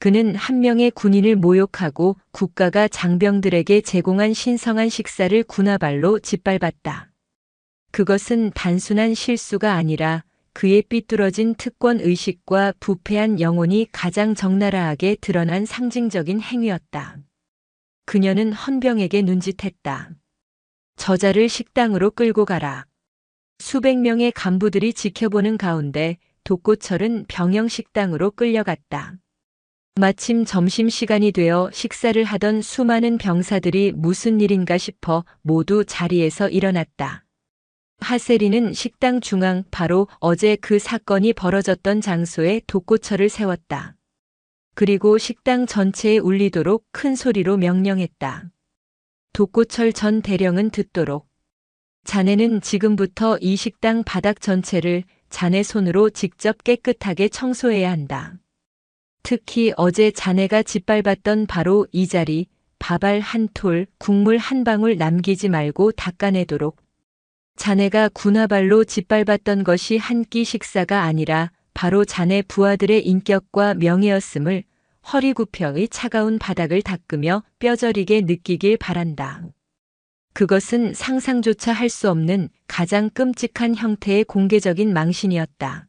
그는 한 명의 군인을 모욕하고 국가가 장병들에게 제공한 신성한 식사를 군화발로 짓밟았다. 그것은 단순한 실수가 아니라 그의 삐뚤어진 특권 의식과 부패한 영혼이 가장 적나라하게 드러난 상징적인 행위였다. 그녀는 헌병에게 눈짓했다. 저자를 식당으로 끌고 가라. 수백 명의 간부들이 지켜보는 가운데 독고철은 병영식당으로 끌려갔다. 마침 점심시간이 되어 식사를 하던 수많은 병사들이 무슨 일인가 싶어 모두 자리에서 일어났다. 하세린은 식당 중앙 바로 어제 그 사건이 벌어졌던 장소에 독고철을 세웠다. 그리고 식당 전체에 울리도록 큰 소리로 명령했다. 독고철 전 대령은 듣도록. 자네는 지금부터 이 식당 바닥 전체를 자네 손으로 직접 깨끗하게 청소해야 한다. 특히 어제 자네가 짓밟았던 바로 이 자리, 밥알 한 톨, 국물 한 방울 남기지 말고 닦아내도록. 자네가 군화발로 짓밟았던 것이 한 끼 식사가 아니라 바로 자네 부하들의 인격과 명예였음을 허리 굽혀의 차가운 바닥을 닦으며 뼈저리게 느끼길 바란다. 그것은 상상조차 할 수 없는 가장 끔찍한 형태의 공개적인 망신이었다.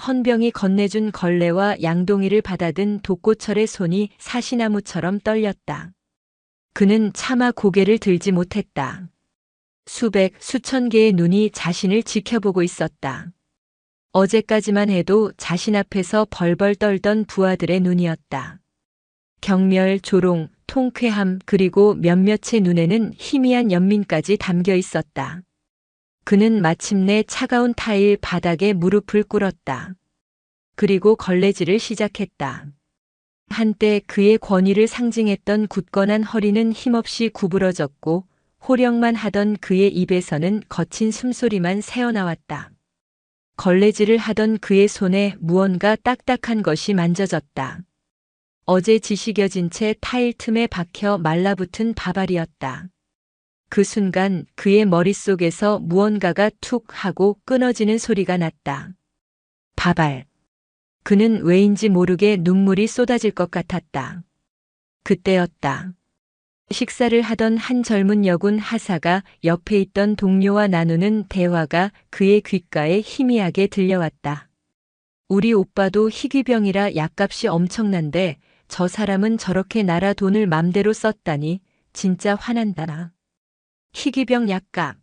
헌병이 건네준 걸레와 양동이를 받아든 독고철의 손이 사시나무처럼 떨렸다. 그는 차마 고개를 들지 못했다. 수백, 수천 개의 눈이 자신을 지켜보고 있었다. 어제까지만 해도 자신 앞에서 벌벌 떨던 부하들의 눈이었다. 경멸, 조롱, 통쾌함 그리고 몇몇의 눈에는 희미한 연민까지 담겨 있었다. 그는 마침내 차가운 타일 바닥에 무릎을 꿇었다. 그리고 걸레질을 시작했다. 한때 그의 권위를 상징했던 굳건한 허리는 힘없이 구부러졌고 호령만 하던 그의 입에서는 거친 숨소리만 새어나왔다. 걸레질을 하던 그의 손에 무언가 딱딱한 것이 만져졌다. 어제 지식여진 채 타일 틈에 박혀 말라붙은 밥알이었다. 그 순간 그의 머릿속에서 무언가가 툭 하고 끊어지는 소리가 났다. 밥알. 그는 왜인지 모르게 눈물이 쏟아질 것 같았다. 그때였다. 식사를 하던 한 젊은 여군 하사가 옆에 있던 동료와 나누는 대화가 그의 귓가에 희미하게 들려왔다. 우리 오빠도 희귀병이라 약값이 엄청난데 저 사람은 저렇게 나라 돈을 맘대로 썼다니 진짜 화난다. 희귀병 약값.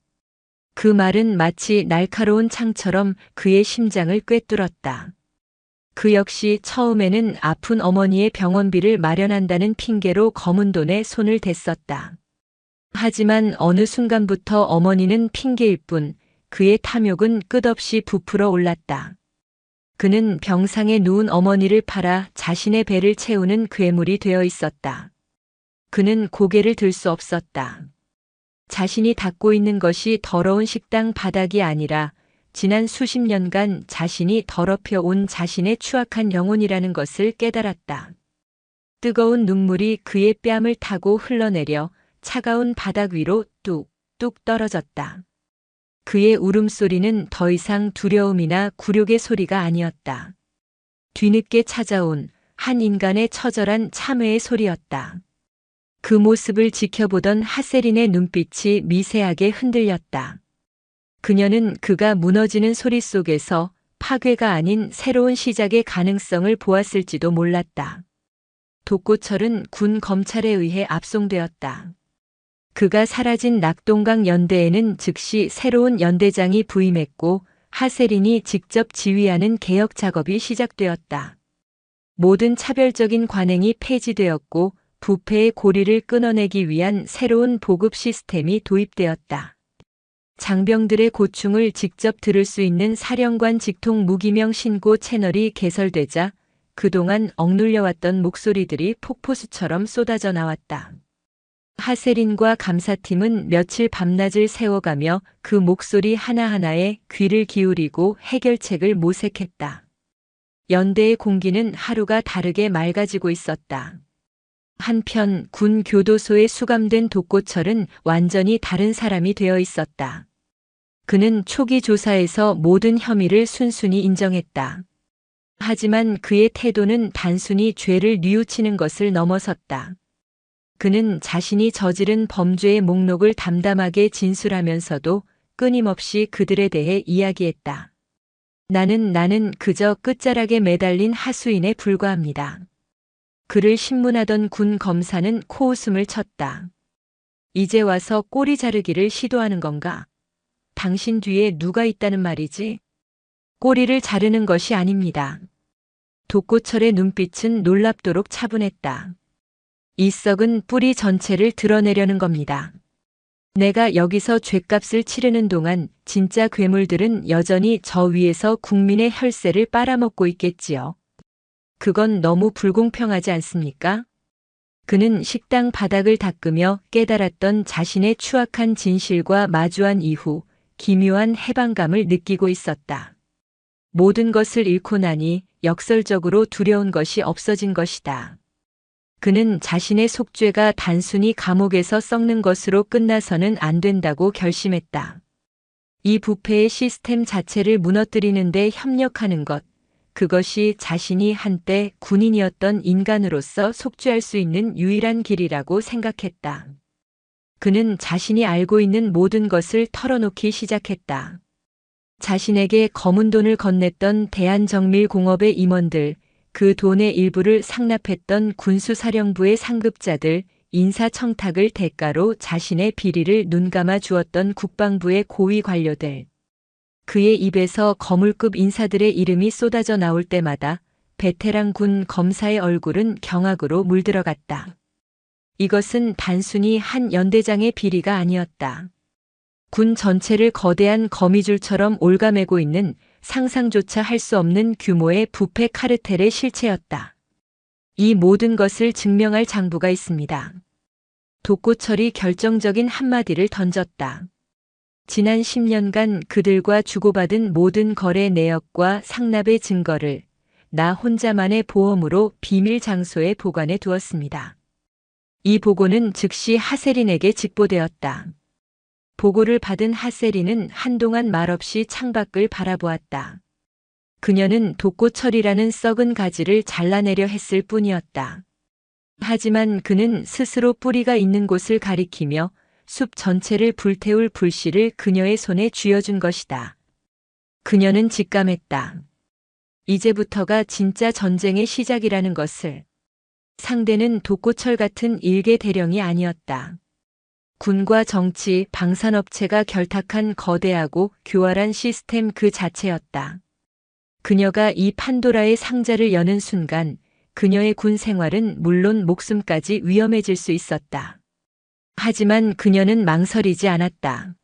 그 말은 마치 날카로운 창처럼 그의 심장을 꿰뚫었다. 그 역시 처음에는 아픈 어머니의 병원비를 마련한다는 핑계로 검은 돈에 손을 댔었다. 하지만 어느 순간부터 어머니는 핑계일 뿐 그의 탐욕은 끝없이 부풀어 올랐다. 그는 병상에 누운 어머니를 팔아 자신의 배를 채우는 괴물이 되어 있었다. 그는 고개를 들 수 없었다. 자신이 닦고 있는 것이 더러운 식당 바닥이 아니라 지난 수십 년간 자신이 더럽혀 온 자신의 추악한 영혼이라는 것을 깨달았다. 뜨거운 눈물이 그의 뺨을 타고 흘러내려 차가운 바닥 위로 뚝뚝 떨어졌다. 그의 울음소리는 더 이상 두려움이나 굴욕의 소리가 아니었다. 뒤늦게 찾아온 한 인간의 처절한 참회의 소리였다. 그 모습을 지켜보던 하세린의 눈빛이 미세하게 흔들렸다. 그녀는 그가 무너지는 소리 속에서 파괴가 아닌 새로운 시작의 가능성을 보았을지도 몰랐다. 독고철은 군 검찰에 의해 압송되었다. 그가 사라진 낙동강 연대에는 즉시 새로운 연대장이 부임했고 하세린이 직접 지휘하는 개혁 작업이 시작되었다. 모든 차별적인 관행이 폐지되었고 부패의 고리를 끊어내기 위한 새로운 보급 시스템이 도입되었다. 장병들의 고충을 직접 들을 수 있는 사령관 직통 무기명 신고 채널이 개설되자 그동안 억눌려왔던 목소리들이 폭포수처럼 쏟아져 나왔다. 하세린과 감사팀은 며칠 밤낮을 세워가며 그 목소리 하나하나에 귀를 기울이고 해결책을 모색했다. 연대의 공기는 하루가 다르게 맑아지고 있었다. 한편 군 교도소에 수감된 독고철은 완전히 다른 사람이 되어 있었다. 그는 초기 조사에서 모든 혐의를 순순히 인정했다. 하지만 그의 태도는 단순히 죄를 뉘우치는 것을 넘어섰다. 그는 자신이 저지른 범죄의 목록을 담담하게 진술하면서도 끊임없이 그들에 대해 이야기했다. 나는 그저 끝자락에 매달린 하수인에 불과합니다. 그를 신문하던 군 검사는 코웃음을 쳤다. 이제 와서 꼬리 자르기를 시도하는 건가? 당신 뒤에 누가 있다는 말이지? 꼬리를 자르는 것이 아닙니다. 독고철의 눈빛은 놀랍도록 차분했다. 이 썩은 뿌리 전체를 드러내려는 겁니다. 내가 여기서 죗값을 치르는 동안 진짜 괴물들은 여전히 저 위에서 국민의 혈세를 빨아먹고 있겠지요. 그건 너무 불공평하지 않습니까? 그는 식당 바닥을 닦으며 깨달았던 자신의 추악한 진실과 마주한 이후 기묘한 해방감을 느끼고 있었다. 모든 것을 잃고 나니 역설적으로 두려운 것이 없어진 것이다. 그는 자신의 속죄가 단순히 감옥에서 썩는 것으로 끝나서는 안 된다고 결심했다. 이 부패의 시스템 자체를 무너뜨리는 데 협력하는 것, 그것이 자신이 한때 군인이었던 인간으로서 속죄할 수 있는 유일한 길이라고 생각했다. 그는 자신이 알고 있는 모든 것을 털어놓기 시작했다. 자신에게 검은 돈을 건넸던 대한정밀공업의 임원들, 그 돈의 일부를 상납했던 군수사령부의 상급자들, 인사청탁을 대가로 자신의 비리를 눈감아 주었던 국방부의 고위 관료들. 그의 입에서 거물급 인사들의 이름이 쏟아져 나올 때마다 베테랑 군 검사의 얼굴은 경악으로 물들어갔다. 이것은 단순히 한 연대장의 비리가 아니었다. 군 전체를 거대한 거미줄처럼 올가매고 있는 상상조차 할 수 없는 규모의 부패 카르텔의 실체였다. 이 모든 것을 증명할 장부가 있습니다. 독고철이 결정적인 한마디를 던졌다. 지난 10년간 그들과 주고받은 모든 거래 내역과 상납의 증거를 나 혼자만의 보험으로 비밀 장소에 보관해 두었습니다. 이 보고는 즉시 하세린에게 직보되었다. 보고를 받은 하세린은 한동안 말없이 창밖을 바라보았다. 그녀는 독고철이라는 썩은 가지를 잘라내려 했을 뿐이었다. 하지만 그는 스스로 뿌리가 있는 곳을 가리키며 숲 전체를 불태울 불씨를 그녀의 손에 쥐어준 것이다. 그녀는 직감했다. 이제부터가 진짜 전쟁의 시작이라는 것을. 상대는 독고철 같은 일개 대령이 아니었다. 군과 정치, 방산업체가 결탁한 거대하고 교활한 시스템 그 자체였다. 그녀가 이 판도라의 상자를 여는 순간 그녀의 군 생활은 물론 목숨까지 위험해질 수 있었다. 하지만 그녀는 망설이지 않았다.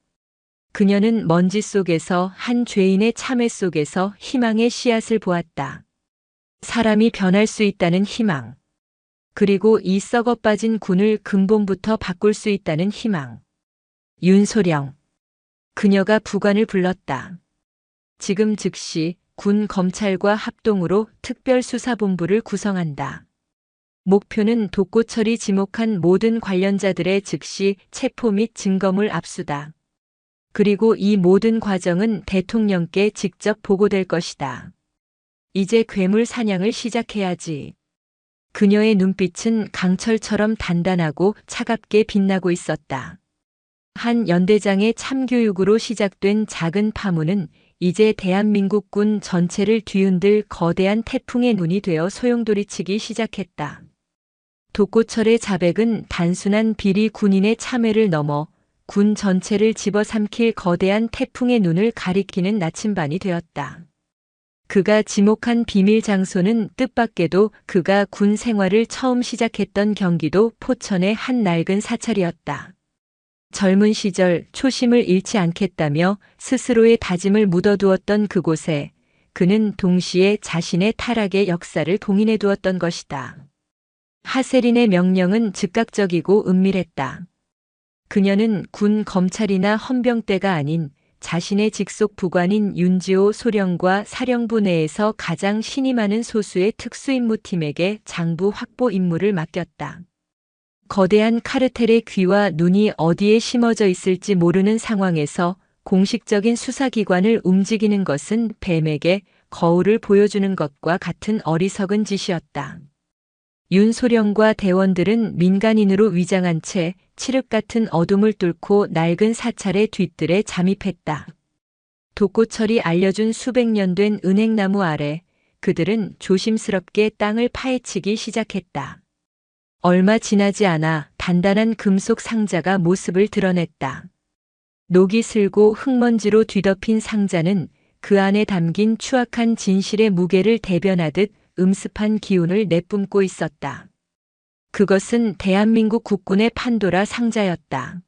그녀는 먼지 속에서 한 죄인의 참회 속에서 희망의 씨앗을 보았다. 사람이 변할 수 있다는 희망. 그리고 이 썩어 빠진 군을 근본부터 바꿀 수 있다는 희망. 윤소령. 그녀가 부관을 불렀다. 지금 즉시 군 검찰과 합동으로 특별수사본부를 구성한다. 목표는 독고철이 지목한 모든 관련자들의 즉시 체포 및 증거물 압수다. 그리고 이 모든 과정은 대통령께 직접 보고될 것이다. 이제 괴물 사냥을 시작해야지. 그녀의 눈빛은 강철처럼 단단하고 차갑게 빛나고 있었다. 한 연대장의 참교육으로 시작된 작은 파문은 이제 대한민국 군 전체를 뒤흔들 거대한 태풍의 눈이 되어 소용돌이치기 시작했다. 독고철의 자백은 단순한 비리 군인의 참회를 넘어 군 전체를 집어삼킬 거대한 태풍의 눈을 가리키는 나침반이 되었다. 그가 지목한 비밀 장소는 뜻밖에도 그가 군 생활을 처음 시작했던 경기도 포천의 한 낡은 사찰이었다. 젊은 시절 초심을 잃지 않겠다며 스스로의 다짐을 묻어두었던 그곳에 그는 동시에 자신의 타락의 역사를 봉인해 두었던 것이다. 하세린의 명령은 즉각적이고 은밀했다. 그녀는 군 검찰이나 헌병대가 아닌 자신의 직속 부관인 윤지호 소령과 사령부 내에서 가장 신이 많은 소수의 특수임무팀에게 장부 확보 임무를 맡겼다. 거대한 카르텔의 귀와 눈이 어디에 심어져 있을지 모르는 상황에서 공식적인 수사기관을 움직이는 것은 뱀에게 거울을 보여주는 것과 같은 어리석은 짓이었다. 윤소령과 대원들은 민간인으로 위장한 채 칠흑 같은 어둠을 뚫고 낡은 사찰의 뒷뜰에 잠입했다. 독고철이 알려준 수백 년 된 은행나무 아래 그들은 조심스럽게 땅을 파헤치기 시작했다. 얼마 지나지 않아 단단한 금속 상자가 모습을 드러냈다. 녹이 슬고 흙먼지로 뒤덮인 상자는 그 안에 담긴 추악한 진실의 무게를 대변하듯 음습한 기운을 내뿜고 있었다. 그것은 대한민국 국군의 판도라 상자였다.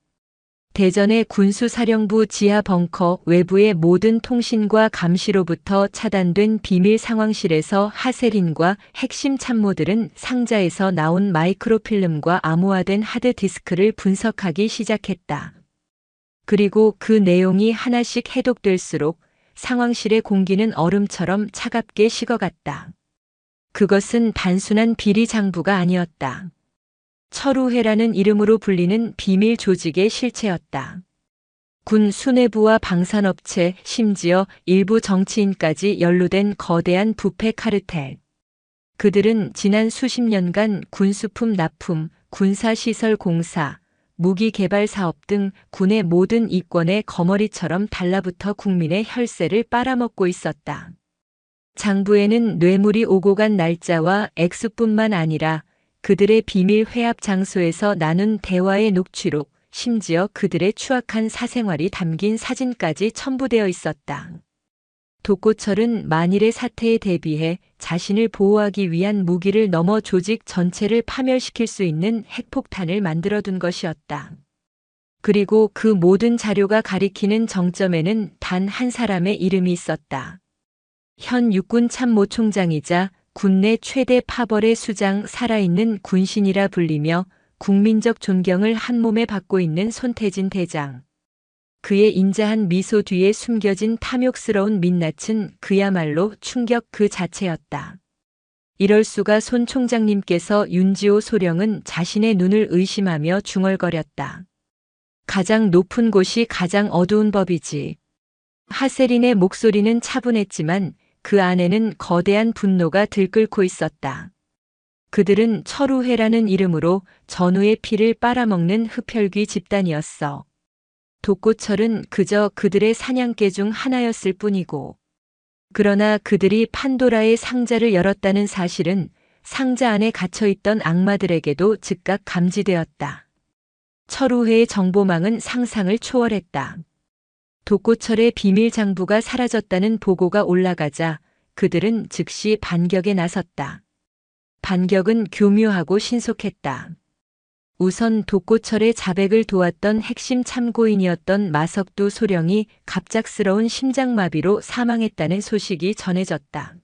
대전의 군수사령부 지하 벙커 외부의 모든 통신과 감시로부터 차단된 비밀 상황실에서 하세린과 핵심 참모들은 상자에서 나온 마이크로필름과 암호화된 하드디스크를 분석하기 시작했다. 그리고 그 내용이 하나씩 해독될수록 상황실의 공기는 얼음처럼 차갑게 식어갔다. 그것은 단순한 비리 장부가 아니었다. 철우회라는 이름으로 불리는 비밀 조직의 실체였다. 군 수뇌부와 방산업체, 심지어 일부 정치인까지 연루된 거대한 부패 카르텔. 그들은 지난 수십 년간 군수품 납품, 군사시설 공사, 무기 개발 사업 등 군의 모든 이권에 거머리처럼 달라붙어 국민의 혈세를 빨아먹고 있었다. 장부에는 뇌물이 오고 간 날짜와 액수뿐만 아니라 그들의 비밀 회합 장소에서 나눈 대화의 녹취록, 심지어 그들의 추악한 사생활이 담긴 사진까지 첨부되어 있었다. 독고철은 만일의 사태에 대비해 자신을 보호하기 위한 무기를 넘어 조직 전체를 파멸시킬 수 있는 핵폭탄을 만들어둔 것이었다. 그리고 그 모든 자료가 가리키는 정점에는 단 한 사람의 이름이 있었다. 현 육군 참모총장이자 군내 최대 파벌의 수장, 살아있는 군신이라 불리며 국민적 존경을 한몸에 받고 있는 손태진 대장. 그의 인자한 미소 뒤에 숨겨진 탐욕스러운 민낯은 그야말로 충격 그 자체였다. 이럴 수가. 손 총장님께서. 윤지호 소령은 자신의 눈을 의심하며 중얼거렸다. 가장 높은 곳이 가장 어두운 법이지. 하세린의 목소리는 차분했지만 그 안에는 거대한 분노가 들끓고 있었다. 그들은 철우회라는 이름으로 전우의 피를 빨아먹는 흡혈귀 집단이었어. 독고철은 그저 그들의 사냥개 중 하나였을 뿐이고. 그러나 그들이 판도라의 상자를 열었다는 사실은 상자 안에 갇혀있던 악마들에게도 즉각 감지되었다. 철우회의 정보망은 상상을 초월했다. 독고철의 비밀 장부가 사라졌다는 보고가 올라가자 그들은 즉시 반격에 나섰다. 반격은 교묘하고 신속했다. 우선 독고철의 자백을 도왔던 핵심 참고인이었던 마석두 소령이 갑작스러운 심장마비로 사망했다는 소식이 전해졌다.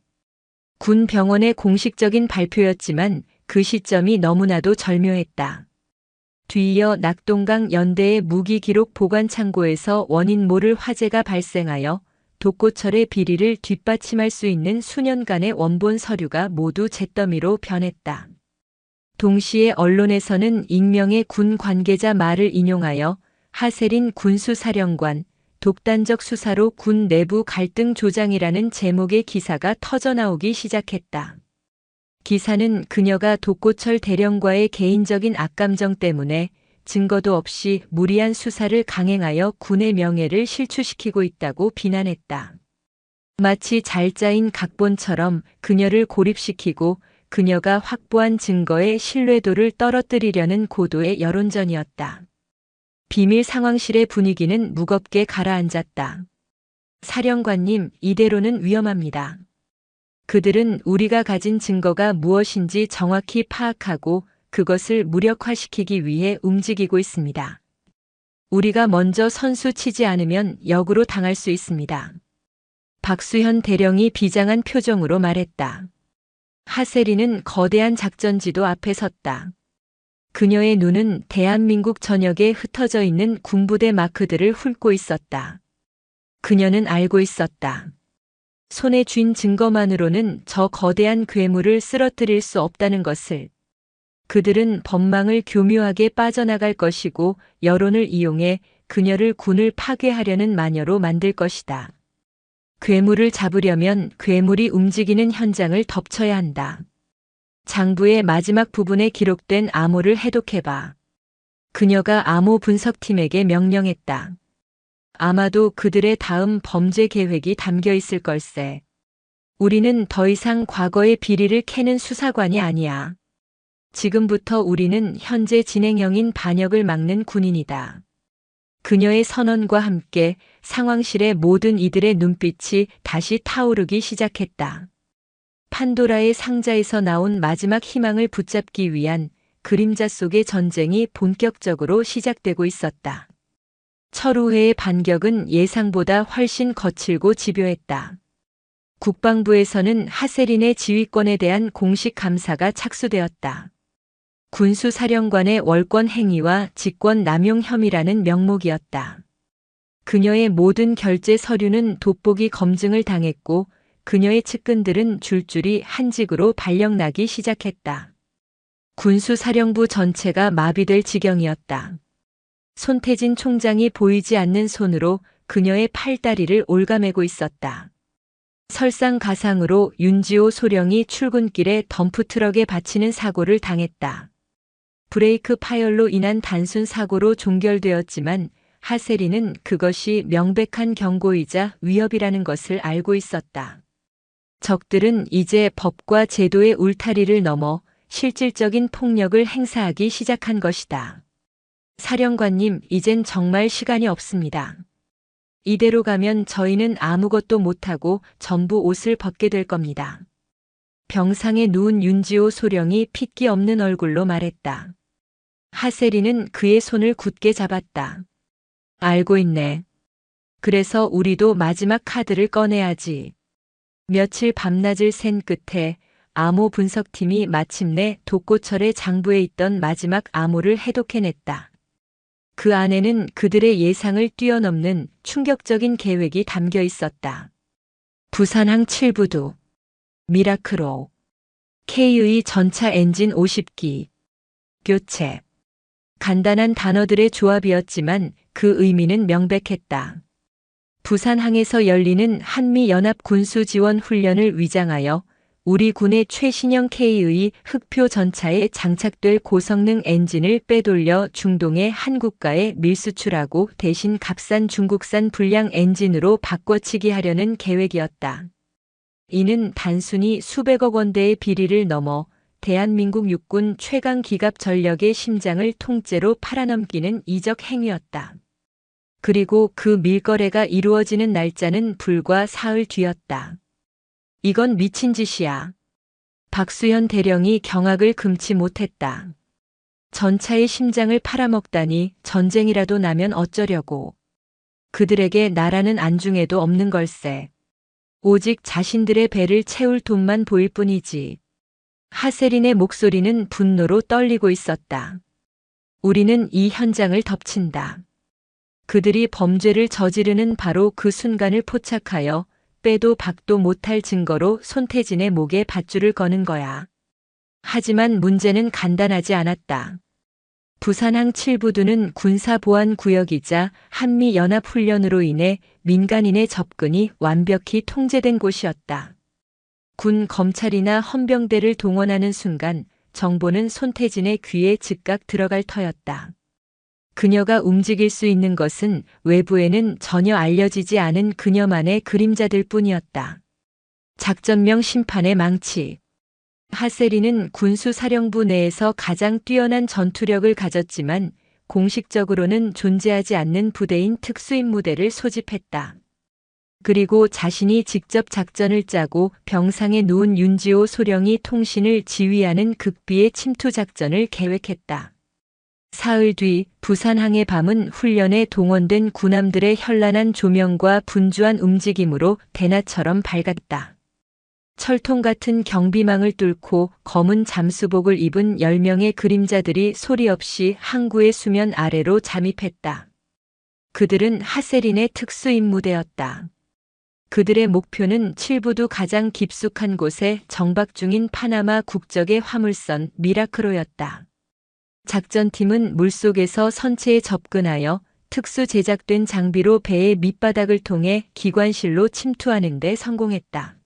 군 병원의 공식적인 발표였지만 그 시점이 너무나도 절묘했다. 뒤이어 낙동강 연대의 무기 기록 보관 창고에서 원인 모를 화재가 발생하여 독고철의 비리를 뒷받침할 수 있는 수년간의 원본 서류가 모두 잿더미로 변했다. 동시에 언론에서는 익명의 군 관계자 말을 인용하여 하세린 군수사령관, 독단적 수사로 군 내부 갈등 조장이라는 제목의 기사가 터져나오기 시작했다. 기사는 그녀가 독고철 대령과의 개인적인 악감정 때문에 증거도 없이 무리한 수사를 강행하여 군의 명예를 실추시키고 있다고 비난했다. 마치 잘 짜인 각본처럼 그녀를 고립시키고 그녀가 확보한 증거의 신뢰도를 떨어뜨리려는 고도의 여론전이었다. 비밀 상황실의 분위기는 무겁게 가라앉았다. 사령관님, 이대로는 위험합니다. 그들은 우리가 가진 증거가 무엇인지 정확히 파악하고 그것을 무력화시키기 위해 움직이고 있습니다. 우리가 먼저 선수 치지 않으면 역으로 당할 수 있습니다. 박수현 대령이 비장한 표정으로 말했다. 하세린은 거대한 작전지도 앞에 섰다. 그녀의 눈은 대한민국 전역에 흩어져 있는 군부대 마크들을 훑고 있었다. 그녀는 알고 있었다. 손에 쥔 증거만으로는 저 거대한 괴물을 쓰러뜨릴 수 없다는 것을. 그들은 법망을 교묘하게 빠져나갈 것이고 여론을 이용해 그녀를 군을 파괴하려는 마녀로 만들 것이다. 괴물을 잡으려면 괴물이 움직이는 현장을 덮쳐야 한다. 장부의 마지막 부분에 기록된 암호를 해독해봐. 그녀가 암호 분석팀에게 명령했다. 아마도 그들의 다음 범죄 계획이 담겨 있을 걸세. 우리는 더 이상 과거의 비리를 캐는 수사관이 아니야. 지금부터 우리는 현재 진행형인 반역을 막는 군인이다. 그녀의 선언과 함께 상황실의 모든 이들의 눈빛이 다시 타오르기 시작했다. 판도라의 상자에서 나온 마지막 희망을 붙잡기 위한 그림자 속의 전쟁이 본격적으로 시작되고 있었다. 철우회의 반격은 예상보다 훨씬 거칠고 집요했다. 국방부에서는 하세린의 지휘권에 대한 공식 감사가 착수되었다. 군수사령관의 월권 행위와 직권 남용 혐의라는 명목이었다. 그녀의 모든 결제 서류는 돋보기 검증을 당했고 그녀의 측근들은 줄줄이 한직으로 발령나기 시작했다. 군수사령부 전체가 마비될 지경이었다. 손태진 총장이 보이지 않는 손으로 그녀의 팔다리를 올가매고 있었다. 설상가상으로 윤지호 소령이 출근길에 덤프트럭에 받치는 사고를 당했다. 브레이크 파열로 인한 단순 사고로 종결되었지만 하세리는 그것이 명백한 경고이자 위협이라는 것을 알고 있었다. 적들은 이제 법과 제도의 울타리를 넘어 실질적인 폭력을 행사하기 시작한 것이다. 사령관님, 이젠 정말 시간이 없습니다. 이대로 가면 저희는 아무것도 못하고 전부 옷을 벗게 될 겁니다. 병상에 누운 윤지호 소령이 핏기 없는 얼굴로 말했다. 하세리는 그의 손을 굳게 잡았다. 알고 있네. 그래서 우리도 마지막 카드를 꺼내야지. 며칠 밤낮을 샌 끝에 암호 분석팀이 마침내 독고철의 장부에 있던 마지막 암호를 해독해냈다. 그 안에는 그들의 예상을 뛰어넘는 충격적인 계획이 담겨 있었다. 부산항 7부두, 미라크로, K의 전차 엔진 50기, 교체. 간단한 단어들의 조합이었지만 그 의미는 명백했다. 부산항에서 열리는 한미연합 군수지원훈련을 위장하여 우리 군의 최신형 K의 흑표 전차에 장착될 고성능 엔진을 빼돌려 중동의 한 국가에 밀수출하고 대신 값싼 중국산 불량 엔진으로 바꿔치기 하려는 계획이었다. 이는 단순히 수백억 원대의 비리를 넘어 대한민국 육군 최강 기갑 전력의 심장을 통째로 팔아넘기는 이적 행위였다. 그리고 그 밀거래가 이루어지는 날짜는 불과 사흘 뒤였다. 이건 미친 짓이야. 박수현 대령이 경악을 금치 못했다. 전차의 심장을 팔아먹다니, 전쟁이라도 나면 어쩌려고. 그들에게 나라는 안중에도 없는 걸세. 오직 자신들의 배를 채울 돈만 보일 뿐이지. 하세린의 목소리는 분노로 떨리고 있었다. 우리는 이 현장을 덮친다. 그들이 범죄를 저지르는 바로 그 순간을 포착하여 빼도 박도 못할 증거로 손태진의 목에 밧줄을 거는 거야. 하지만 문제는 간단하지 않았다. 부산항 7부두는 군사보안구역이자 한미연합훈련으로 인해 민간인의 접근이 완벽히 통제된 곳이었다. 군 검찰이나 헌병대를 동원하는 순간 정보는 손태진의 귀에 즉각 들어갈 터였다. 그녀가 움직일 수 있는 것은 외부에는 전혀 알려지지 않은 그녀만의 그림자들 뿐이었다. 작전명 심판의 망치. 하세리는 군수사령부 내에서 가장 뛰어난 전투력을 가졌지만 공식적으로는 존재하지 않는 부대인 특수임무대를 소집했다. 그리고 자신이 직접 작전을 짜고 병상에 누운 윤지호 소령이 통신을 지휘하는 극비의 침투 작전을 계획했다. 사흘 뒤 부산항의 밤은 훈련에 동원된 군함들의 현란한 조명과 분주한 움직임으로 대낮처럼 밝았다. 철통 같은 경비망을 뚫고 검은 잠수복을 입은 10명의 그림자들이 소리 없이 항구의 수면 아래로 잠입했다. 그들은 하세린의 특수임무대였다. 그들의 목표는 7부두 가장 깊숙한 곳에 정박 중인 파나마 국적의 화물선 미라크로였다. 작전팀은 물속에서 선체에 접근하여 특수 제작된 장비로 배의 밑바닥을 통해 기관실로 침투하는 데 성공했다.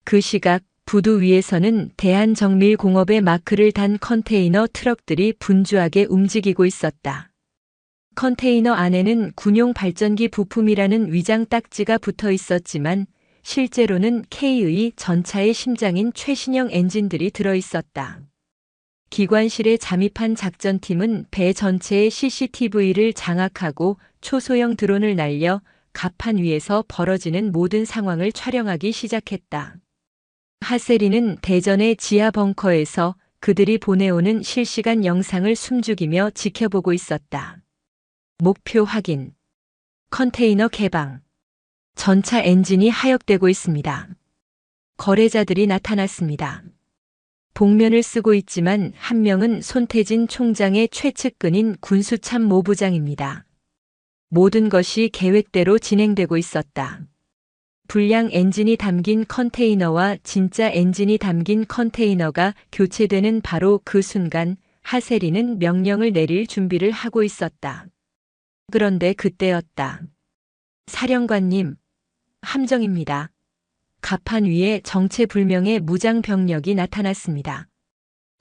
그 시각 부두 위에서는 대한정밀공업의 마크를 단 컨테이너 트럭들이 분주하게 움직이고 있었다. 컨테이너 안에는 군용 발전기 부품이라는 위장 딱지가 붙어 있었지만 실제로는 K의 전차의 심장인 최신형 엔진들이 들어 있었다. 기관실에 잠입한 작전팀은 배 전체의 CCTV를 장악하고 초소형 드론을 날려 갑판 위에서 벌어지는 모든 상황을 촬영하기 시작했다. 하세리는 대전의 지하 벙커에서 그들이 보내오는 실시간 영상을 숨죽이며 지켜보고 있었다. 목표 확인. 컨테이너 개방. 전차 엔진이 하역되고 있습니다. 거래자들이 나타났습니다. 복면을 쓰고 있지만 한 명은 손태진 총장의 최측근인 군수참모부장입니다. 모든 것이 계획대로 진행되고 있었다. 불량 엔진이 담긴 컨테이너와 진짜 엔진이 담긴 컨테이너가 교체되는 바로 그 순간 하세리는 명령을 내릴 준비를 하고 있었다. 그런데 그때였다. 사령관님, 함정입니다. 갑판 위에 정체불명의 무장 병력이 나타났습니다.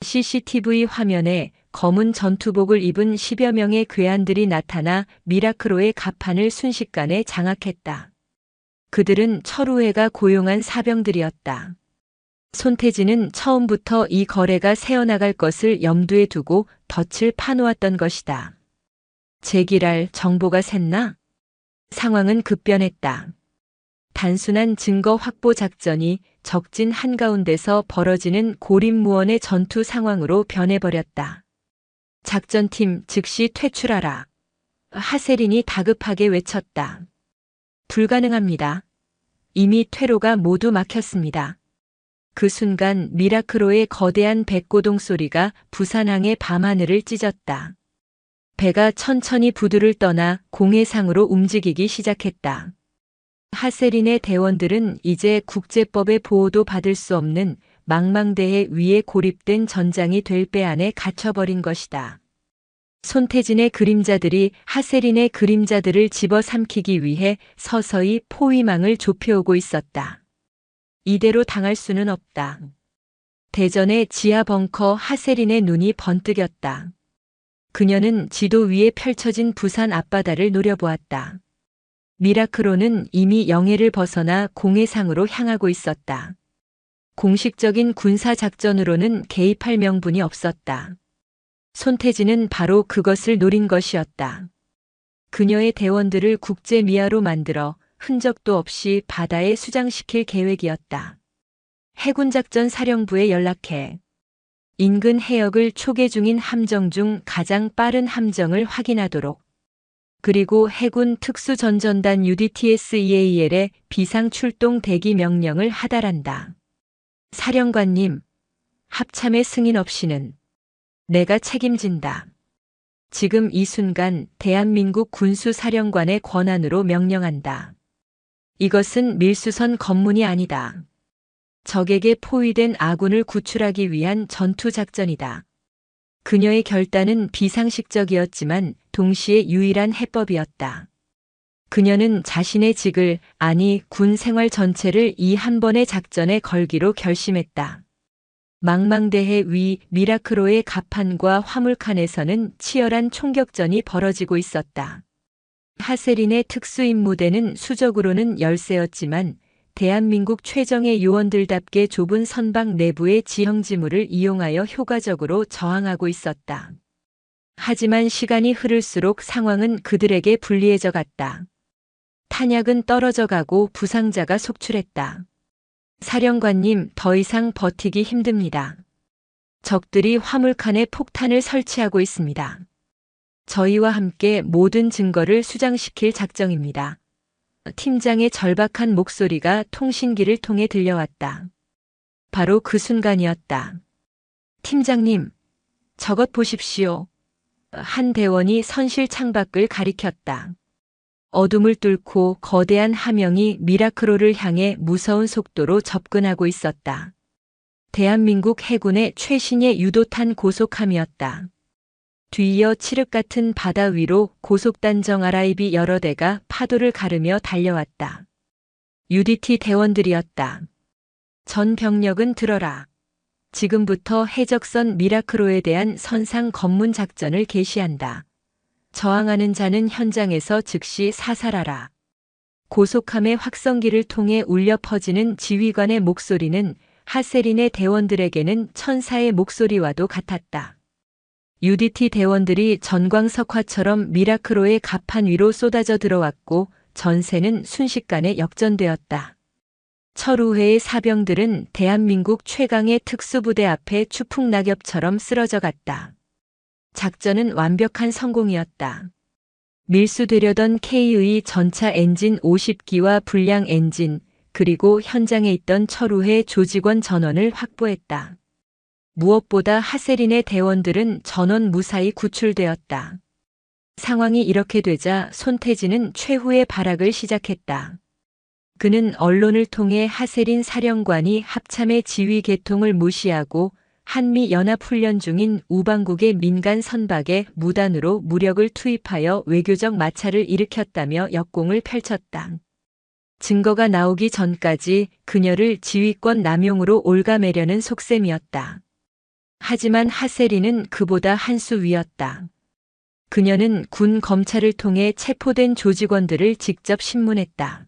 CCTV 화면에 검은 전투복을 입은 10여 명의 괴한들이 나타나 미라크로의 갑판을 순식간에 장악했다. 그들은 철우회가 고용한 사병들이었다. 손태진은 처음부터 이 거래가 새어나갈 것을 염두에 두고 덫을 파놓았던 것이다. 제기랄 정보가 샜나? 상황은 급변했다. 단순한 증거 확보 작전이 적진 한가운데서 벌어지는 고립무원의 전투 상황으로 변해버렸다. 작전팀 즉시 퇴출하라. 하세린이 다급하게 외쳤다. 불가능합니다. 이미 퇴로가 모두 막혔습니다. 그 순간 미라크로의 거대한 백고동 소리가 부산항의 밤하늘을 찢었다. 배가 천천히 부두를 떠나 공해상으로 움직이기 시작했다. 하세린의 대원들은 이제 국제법의 보호도 받을 수 없는 망망대해 위에 고립된 전장이 될 배 안에 갇혀버린 것이다. 손태진의 그림자들이 하세린의 그림자들을 집어삼키기 위해 서서히 포위망을 좁혀오고 있었다. 이대로 당할 수는 없다. 대전의 지하 벙커 하세린의 눈이 번뜩였다. 그녀는 지도 위에 펼쳐진 부산 앞바다를 노려보았다. 미라크로는 이미 영해를 벗어나 공해상으로 향하고 있었다. 공식적인 군사작전으로는 개입할 명분이 없었다. 손태진은 바로 그것을 노린 것이었다. 그녀의 대원들을 국제미아로 만들어 흔적도 없이 바다에 수장시킬 계획이었다. 해군작전 사령부에 연락해 인근 해역을 초계 중인 함정 중 가장 빠른 함정을 확인하도록, 그리고 해군 특수전전단 UDTS-EAL의 비상 출동 대기 명령을 하달한다. 사령관님, 합참의 승인 없이는 내가 책임진다. 지금 이 순간 대한민국 군수사령관의 권한으로 명령한다. 이것은 밀수선 검문이 아니다. 적에게 포위된 아군을 구출하기 위한 전투작전이다. 그녀의 결단은 비상식적이었지만 동시에 유일한 해법이었다. 그녀는 자신의 직을, 아니 군 생활 전체를 이 한 번의 작전에 걸기로 결심했다. 망망대해 위 미라크로의 갑판과 화물칸에서는 치열한 총격전이 벌어지고 있었다. 하세린의 특수임무대는 수적으로는 열세였지만 대한민국 최정예 요원들답게 좁은 선박 내부의 지형지물을 이용하여 효과적으로 저항하고 있었다. 하지만 시간이 흐를수록 상황은 그들에게 불리해져 갔다. 탄약은 떨어져 가고 부상자가 속출했다. 사령관님, 더 이상 버티기 힘듭니다. 적들이 화물칸에 폭탄을 설치하고 있습니다. 저희와 함께 모든 증거를 수장시킬 작정입니다. 팀장의 절박한 목소리가 통신기를 통해 들려왔다. 바로 그 순간이었다. 팀장님, 저것 보십시오. 한 대원이 선실 창밖을 가리켰다. 어둠을 뚫고 거대한 함영이 미라크로를 향해 무서운 속도로 접근하고 있었다. 대한민국 해군의 최신의 유도탄 고속함이었다. 뒤이어 칠흑 같은 바다 위로 고속단 정RIB 여러 대가 파도를 가르며 달려왔다. UDT 대원들이었다. 전 병력은 들어라. 지금부터 해적선 미라크로에 대한 선상 검문 작전을 개시한다. 저항하는 자는 현장에서 즉시 사살하라. 고속함의 확성기를 통해 울려 퍼지는 지휘관의 목소리는 하세린의 대원들에게는 천사의 목소리와도 같았다. UDT 대원들이 전광석화처럼 미라크로의 갑판 위로 쏟아져 들어왔고 전세는 순식간에 역전되었다. 철우회의 사병들은 대한민국 최강의 특수부대 앞에 추풍낙엽처럼 쓰러져 갔다. 작전은 완벽한 성공이었다. 밀수되려던 K의 전차 엔진 50기와 불량 엔진, 그리고 현장에 있던 철우회 조직원 전원을 확보했다. 무엇보다 하세린의 대원들은 전원 무사히 구출되었다. 상황이 이렇게 되자 손태진은 최후의 발악을 시작했다. 그는 언론을 통해 하세린 사령관이 합참의 지휘 계통을 무시하고 한미연합훈련 중인 우방국의 민간 선박에 무단으로 무력을 투입하여 외교적 마찰을 일으켰다며 역공을 펼쳤다. 증거가 나오기 전까지 그녀를 지휘권 남용으로 올가매려는 속셈이었다. 하지만 하세린은 그보다 한 수 위였다. 그녀는 군 검찰을 통해 체포된 조직원들을 직접 신문했다.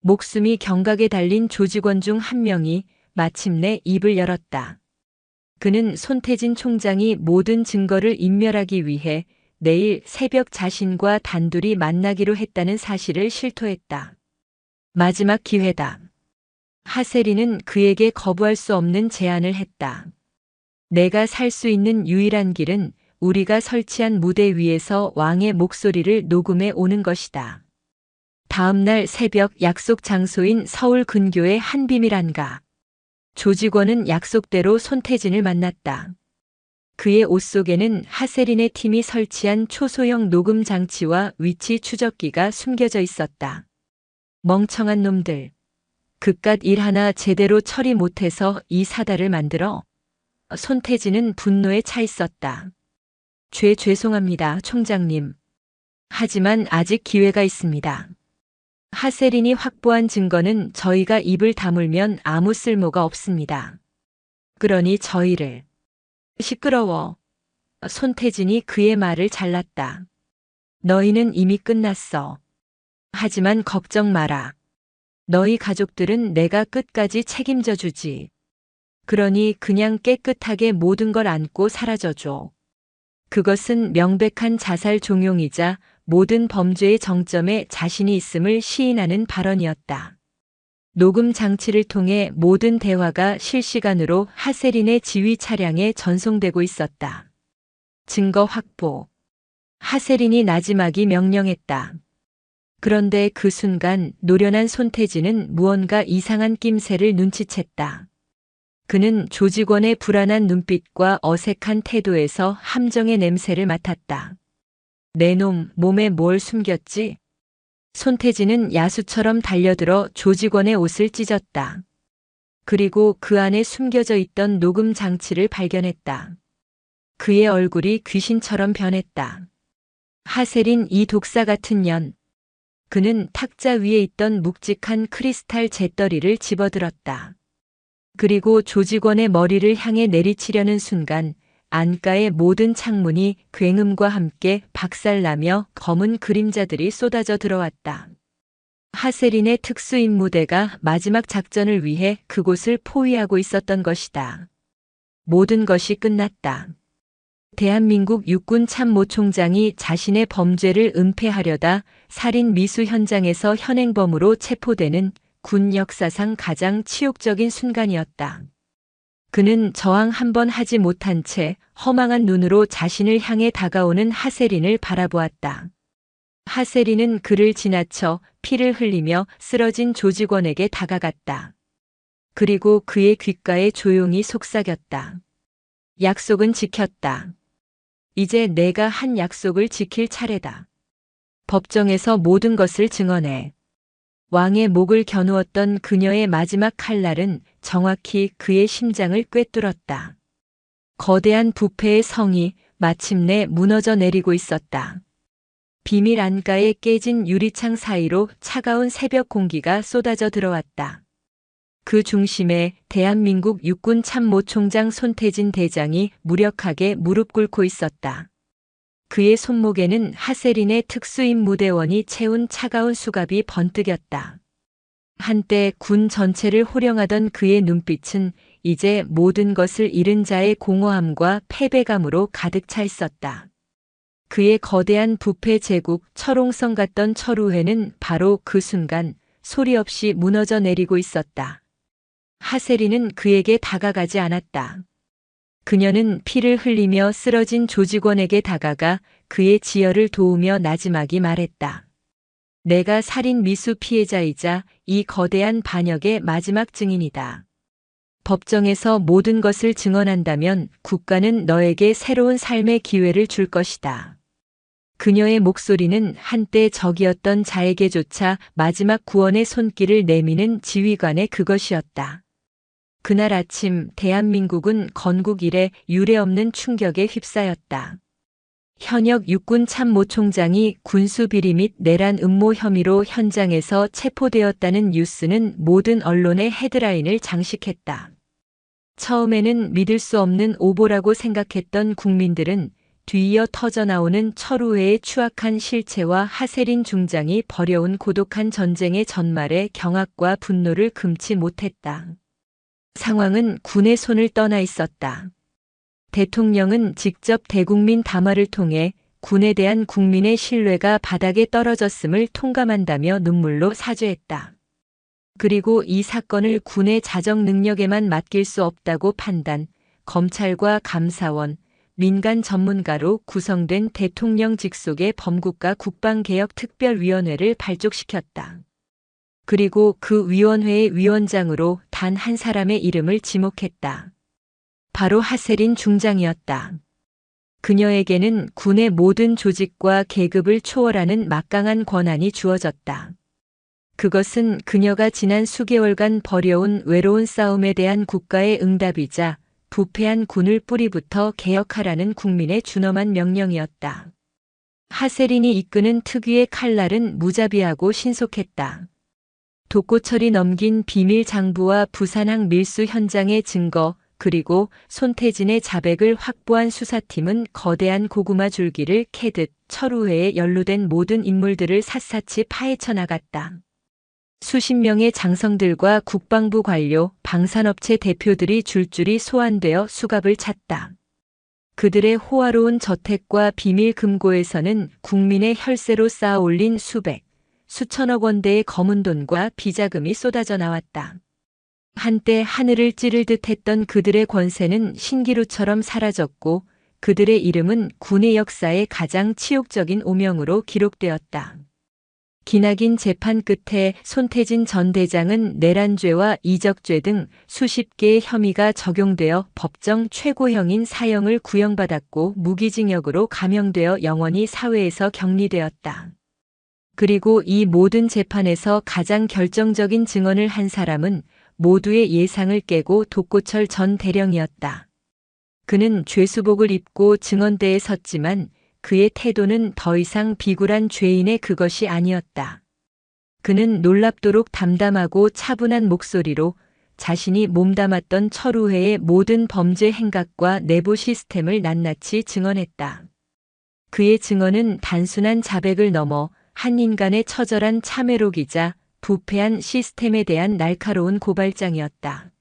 목숨이 경각에 달린 조직원 중 한 명이 마침내 입을 열었다. 그는 손태진 총장이 모든 증거를 인멸하기 위해 내일 새벽 자신과 단둘이 만나기로 했다는 사실을 실토했다. 마지막 기회다. 하세린은 그에게 거부할 수 없는 제안을 했다. 내가 살 수 있는 유일한 길은 우리가 설치한 무대 위에서 왕의 목소리를 녹음해 오는 것이다. 다음 날 새벽 약속 장소인 서울 근교의 한 비밀 안가. 조직원은 약속대로 손태진을 만났다. 그의 옷 속에는 하세린의 팀이 설치한 초소형 녹음 장치와 위치 추적기가 숨겨져 있었다. 멍청한 놈들. 그깟 일 하나 제대로 처리 못해서 이 사달을 만들어. 손태진은 분노에 차 있었다. 죄송합니다, 총장님. 하지만 아직 기회가 있습니다. 하세린이 확보한 증거는 저희가 입을 다물면 아무 쓸모가 없습니다. 그러니 저희를. 시끄러워. 손태진이 그의 말을 잘랐다. 너희는 이미 끝났어. 하지만 걱정 마라. 너희 가족들은 내가 끝까지 책임져 주지. 그러니 그냥 깨끗하게 모든 걸 안고 사라져줘. 그것은 명백한 자살 종용이자 모든 범죄의 정점에 자신이 있음을 시인하는 발언이었다. 녹음 장치를 통해 모든 대화가 실시간으로 하세린의 지휘 차량에 전송되고 있었다. 증거 확보. 하세린이 나지막이 명령했다. 그런데 그 순간 노련한 손태진은 무언가 이상한 낌새를 눈치챘다. 그는 조직원의 불안한 눈빛과 어색한 태도에서 함정의 냄새를 맡았다. 내 놈 몸에 뭘 숨겼지? 손태진은 야수처럼 달려들어 조직원의 옷을 찢었다. 그리고 그 안에 숨겨져 있던 녹음 장치를 발견했다. 그의 얼굴이 귀신처럼 변했다. 하세린 이 독사 같은 년. 그는 탁자 위에 있던 묵직한 크리스탈 재떨이를 집어들었다. 그리고 조직원의 머리를 향해 내리치려는 순간 안가의 모든 창문이 굉음과 함께 박살나며 검은 그림자들이 쏟아져 들어왔다. 하세린의 특수임무대가 마지막 작전을 위해 그곳을 포위하고 있었던 것이다. 모든 것이 끝났다. 대한민국 육군 참모총장이 자신의 범죄를 은폐하려다 살인 미수 현장에서 현행범으로 체포되는 군 역사상 가장 치욕적인 순간이었다. 그는 저항 한 번 하지 못한 채 허망한 눈으로 자신을 향해 다가오는 하세린을 바라보았다. 하세린은 그를 지나쳐 피를 흘리며 쓰러진 조직원에게 다가갔다. 그리고 그의 귓가에 조용히 속삭였다. 약속은 지켰다. 이제 내가 한 약속을 지킬 차례다. 법정에서 모든 것을 증언해. 왕의 목을 겨누었던 그녀의 마지막 칼날은 정확히 그의 심장을 꿰뚫었다. 거대한 부패의 성이 마침내 무너져 내리고 있었다. 비밀 안가에 깨진 유리창 사이로 차가운 새벽 공기가 쏟아져 들어왔다. 그 중심에 대한민국 육군 참모총장 손태진 대장이 무력하게 무릎 꿇고 있었다. 그의 손목에는 하세린의 특수임무대원이 채운 차가운 수갑이 번뜩였다. 한때 군 전체를 호령하던 그의 눈빛은 이제 모든 것을 잃은 자의 공허함과 패배감으로 가득 차 있었다. 그의 거대한 부패 제국 철옹성 같던 철우회는 바로 그 순간 소리 없이 무너져 내리고 있었다. 하세린은 그에게 다가가지 않았다. 그녀는 피를 흘리며 쓰러진 조직원에게 다가가 그의 지혈을 도우며 나지막이 말했다. 내가 살인 미수 피해자이자 이 거대한 반역의 마지막 증인이다. 법정에서 모든 것을 증언한다면 국가는 너에게 새로운 삶의 기회를 줄 것이다. 그녀의 목소리는 한때 적이었던 자에게조차 마지막 구원의 손길을 내미는 지휘관의 그것이었다. 그날 아침 대한민국은 건국 이래 유례없는 충격에 휩싸였다. 현역 육군 참모총장이 군수 비리 및 내란 음모 혐의로 현장에서 체포되었다는 뉴스는 모든 언론의 헤드라인을 장식했다. 처음에는 믿을 수 없는 오보라고 생각했던 국민들은 뒤이어 터져나오는 철우회의 추악한 실체와 하세린 중장이 벌여온 고독한 전쟁의 전말에 경악과 분노를 금치 못했다. 상황은 군의 손을 떠나 있었다. 대통령은 직접 대국민 담화를 통해 군에 대한 국민의 신뢰가 바닥에 떨어졌음을 통감한다며 눈물로 사죄했다. 그리고 이 사건을 군의 자정 능력에만 맡길 수 없다고 판단, 검찰과 감사원, 민간 전문가로 구성된 대통령 직속의 범국가 국방개혁특별위원회를 발족시켰다. 그리고 그 위원회의 위원장으로 단 한 사람의 이름을 지목했다. 바로 하세린 중장이었다. 그녀에게는 군의 모든 조직과 계급을 초월하는 막강한 권한이 주어졌다. 그것은 그녀가 지난 수개월간 벌여온 외로운 싸움에 대한 국가의 응답이자 부패한 군을 뿌리부터 개혁하라는 국민의 준엄한 명령이었다. 하세린이 이끄는 특위의 칼날은 무자비하고 신속했다. 독고철이 넘긴 비밀 장부와 부산항 밀수 현장의 증거, 그리고 손태진의 자백을 확보한 수사팀은 거대한 고구마 줄기를 캐듯 철우회에 연루된 모든 인물들을 샅샅이 파헤쳐 나갔다. 수십 명의 장성들과 국방부 관료, 방산업체 대표들이 줄줄이 소환되어 수갑을 찼다. 그들의 호화로운 저택과 비밀 금고에서는 국민의 혈세로 쌓아 올린 수천억 원대의 검은 돈과 비자금이 쏟아져 나왔다. 한때 하늘을 찌를 듯 했던 그들의 권세는 신기루처럼 사라졌고 그들의 이름은 군의 역사의 가장 치욕적인 오명으로 기록되었다. 기나긴 재판 끝에 손태진 전 대장은 내란죄와 이적죄 등 수십 개의 혐의가 적용되어 법정 최고형인 사형을 구형받았고 무기징역으로 감형되어 영원히 사회에서 격리되었다. 그리고 이 모든 재판에서 가장 결정적인 증언을 한 사람은 모두의 예상을 깨고 독고철 전 대령이었다. 그는 죄수복을 입고 증언대에 섰지만 그의 태도는 더 이상 비굴한 죄인의 그것이 아니었다. 그는 놀랍도록 담담하고 차분한 목소리로 자신이 몸담았던 철우회의 모든 범죄 행각과 내부 시스템을 낱낱이 증언했다. 그의 증언은 단순한 자백을 넘어 한 인간의 처절한 참회록이자 부패한 시스템에 대한 날카로운 고발장이었다.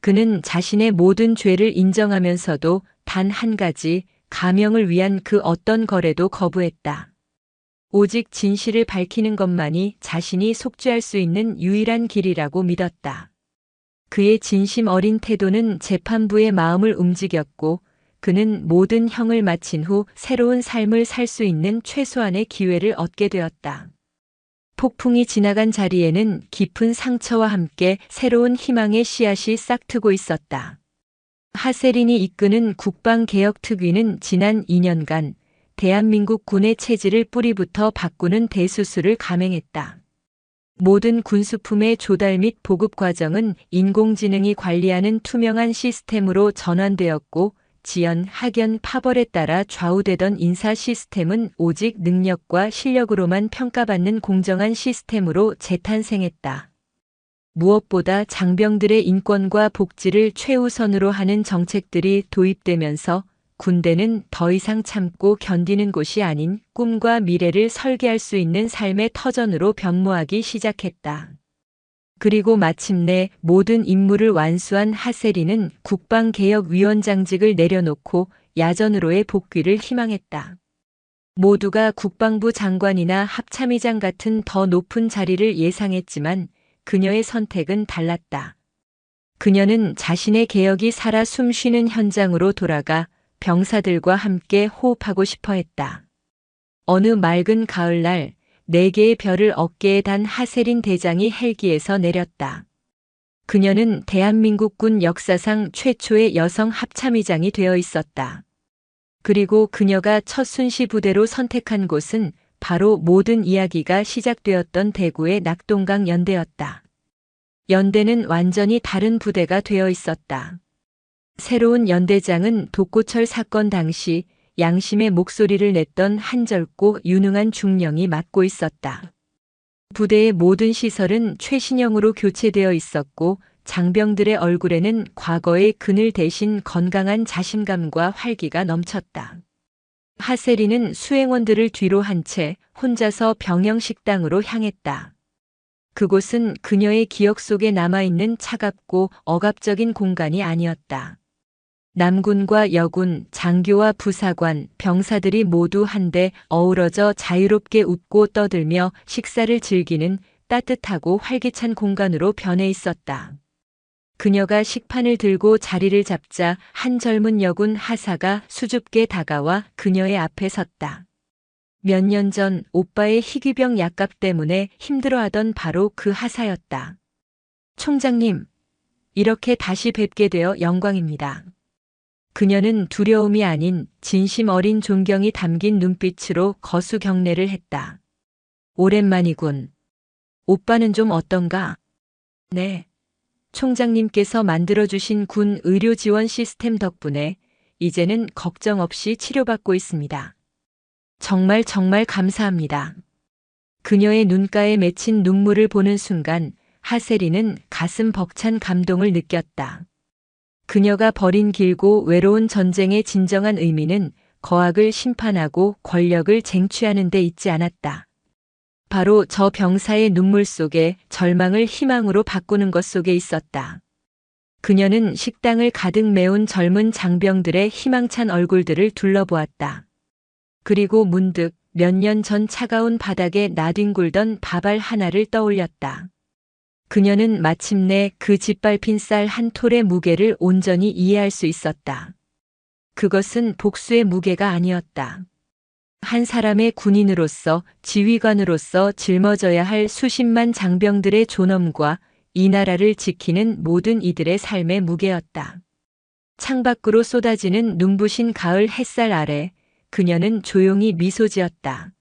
그는 자신의 모든 죄를 인정하면서도 단 한 가지, 가명을 위한 그 어떤 거래도 거부했다. 오직 진실을 밝히는 것만이 자신이 속죄할 수 있는 유일한 길이라고 믿었다. 그의 진심 어린 태도는 재판부의 마음을 움직였고 그는 모든 형을 마친 후 새로운 삶을 살 수 있는 최소한의 기회를 얻게 되었다. 폭풍이 지나간 자리에는 깊은 상처와 함께 새로운 희망의 씨앗이 싹트고 있었다. 하세린이 이끄는 국방개혁특위는 지난 2년간 대한민국 군의 체질을 뿌리부터 바꾸는 대수술을 감행했다. 모든 군수품의 조달 및 보급 과정은 인공지능이 관리하는 투명한 시스템으로 전환되었고 지연, 학연, 파벌에 따라 좌우되던 인사 시스템은 오직 능력과 실력으로만 평가받는 공정한 시스템으로 재탄생했다. 무엇보다 장병들의 인권과 복지를 최우선으로 하는 정책들이 도입되면서 군대는 더 이상 참고 견디는 곳이 아닌 꿈과 미래를 설계할 수 있는 삶의 터전으로 변모하기 시작했다. 그리고 마침내 모든 임무를 완수한 하세린은 국방개혁위원장직을 내려놓고 야전으로의 복귀를 희망했다. 모두가 국방부 장관이나 합참의장 같은 더 높은 자리를 예상했지만 그녀의 선택은 달랐다. 그녀는 자신의 개혁이 살아 숨쉬는 현장으로 돌아가 병사들과 함께 호흡하고 싶어 했다. 어느 맑은 가을날 4개의 별을 어깨에 단 하세린 대장이 헬기에서 내렸다. 그녀는 대한민국 군 역사상 최초의 여성 합참의장이 되어 있었다. 그리고 그녀가 첫 순시 부대로 선택한 곳은 바로 모든 이야기가 시작되었던 대구의 낙동강 연대였다. 연대는 완전히 다른 부대가 되어 있었다. 새로운 연대장은 독고철 사건 당시 양심의 목소리를 냈던 한절고 유능한 중령이 맡고 있었다. 부대의 모든 시설은 최신형으로 교체되어 있었고 장병들의 얼굴에는 과거의 그늘 대신 건강한 자신감과 활기가 넘쳤다. 하세리는 수행원들을 뒤로 한 채 혼자서 병영식당으로 향했다. 그곳은 그녀의 기억 속에 남아있는 차갑고 억압적인 공간이 아니었다. 남군과 여군, 장교와 부사관, 병사들이 모두 한데 어우러져 자유롭게 웃고 떠들며 식사를 즐기는 따뜻하고 활기찬 공간으로 변해 있었다. 그녀가 식판을 들고 자리를 잡자 한 젊은 여군 하사가 수줍게 다가와 그녀의 앞에 섰다. 몇 년 전 오빠의 희귀병 약값 때문에 힘들어하던 바로 그 하사였다. 총장님, 이렇게 다시 뵙게 되어 영광입니다. 그녀는 두려움이 아닌 진심 어린 존경이 담긴 눈빛으로 거수 경례를 했다. 오랜만이군. 오빠는 좀 어떤가? 네. 총장님께서 만들어주신 군 의료 지원 시스템 덕분에 이제는 걱정 없이 치료받고 있습니다. 정말 감사합니다. 그녀의 눈가에 맺힌 눈물을 보는 순간 하세리는 가슴 벅찬 감동을 느꼈다. 그녀가 벌인 길고 외로운 전쟁의 진정한 의미는 거악을 심판하고 권력을 쟁취하는 데 있지 않았다. 바로 저 병사의 눈물 속에 절망을 희망으로 바꾸는 것 속에 있었다. 그녀는 식당을 가득 메운 젊은 장병들의 희망찬 얼굴들을 둘러보았다. 그리고 문득 몇 년 전 차가운 바닥에 나뒹굴던 밥알 하나를 떠올렸다. 그녀는 마침내 그 짓밟힌 쌀 한 톨의 무게를 온전히 이해할 수 있었다. 그것은 복수의 무게가 아니었다. 한 사람의 군인으로서 지휘관으로서 짊어져야 할 수십만 장병들의 존엄과 이 나라를 지키는 모든 이들의 삶의 무게였다. 창밖으로 쏟아지는 눈부신 가을 햇살 아래 그녀는 조용히 미소 지었다.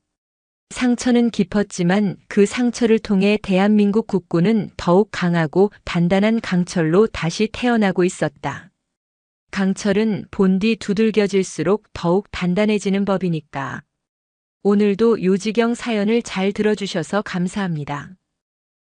상처는 깊었지만 그 상처를 통해 대한민국 국군은 더욱 강하고 단단한 강철로 다시 태어나고 있었다. 강철은 본디 두들겨질수록 더욱 단단해지는 법이니까. 오늘도 요지경 사연을 잘 들어주셔서 감사합니다.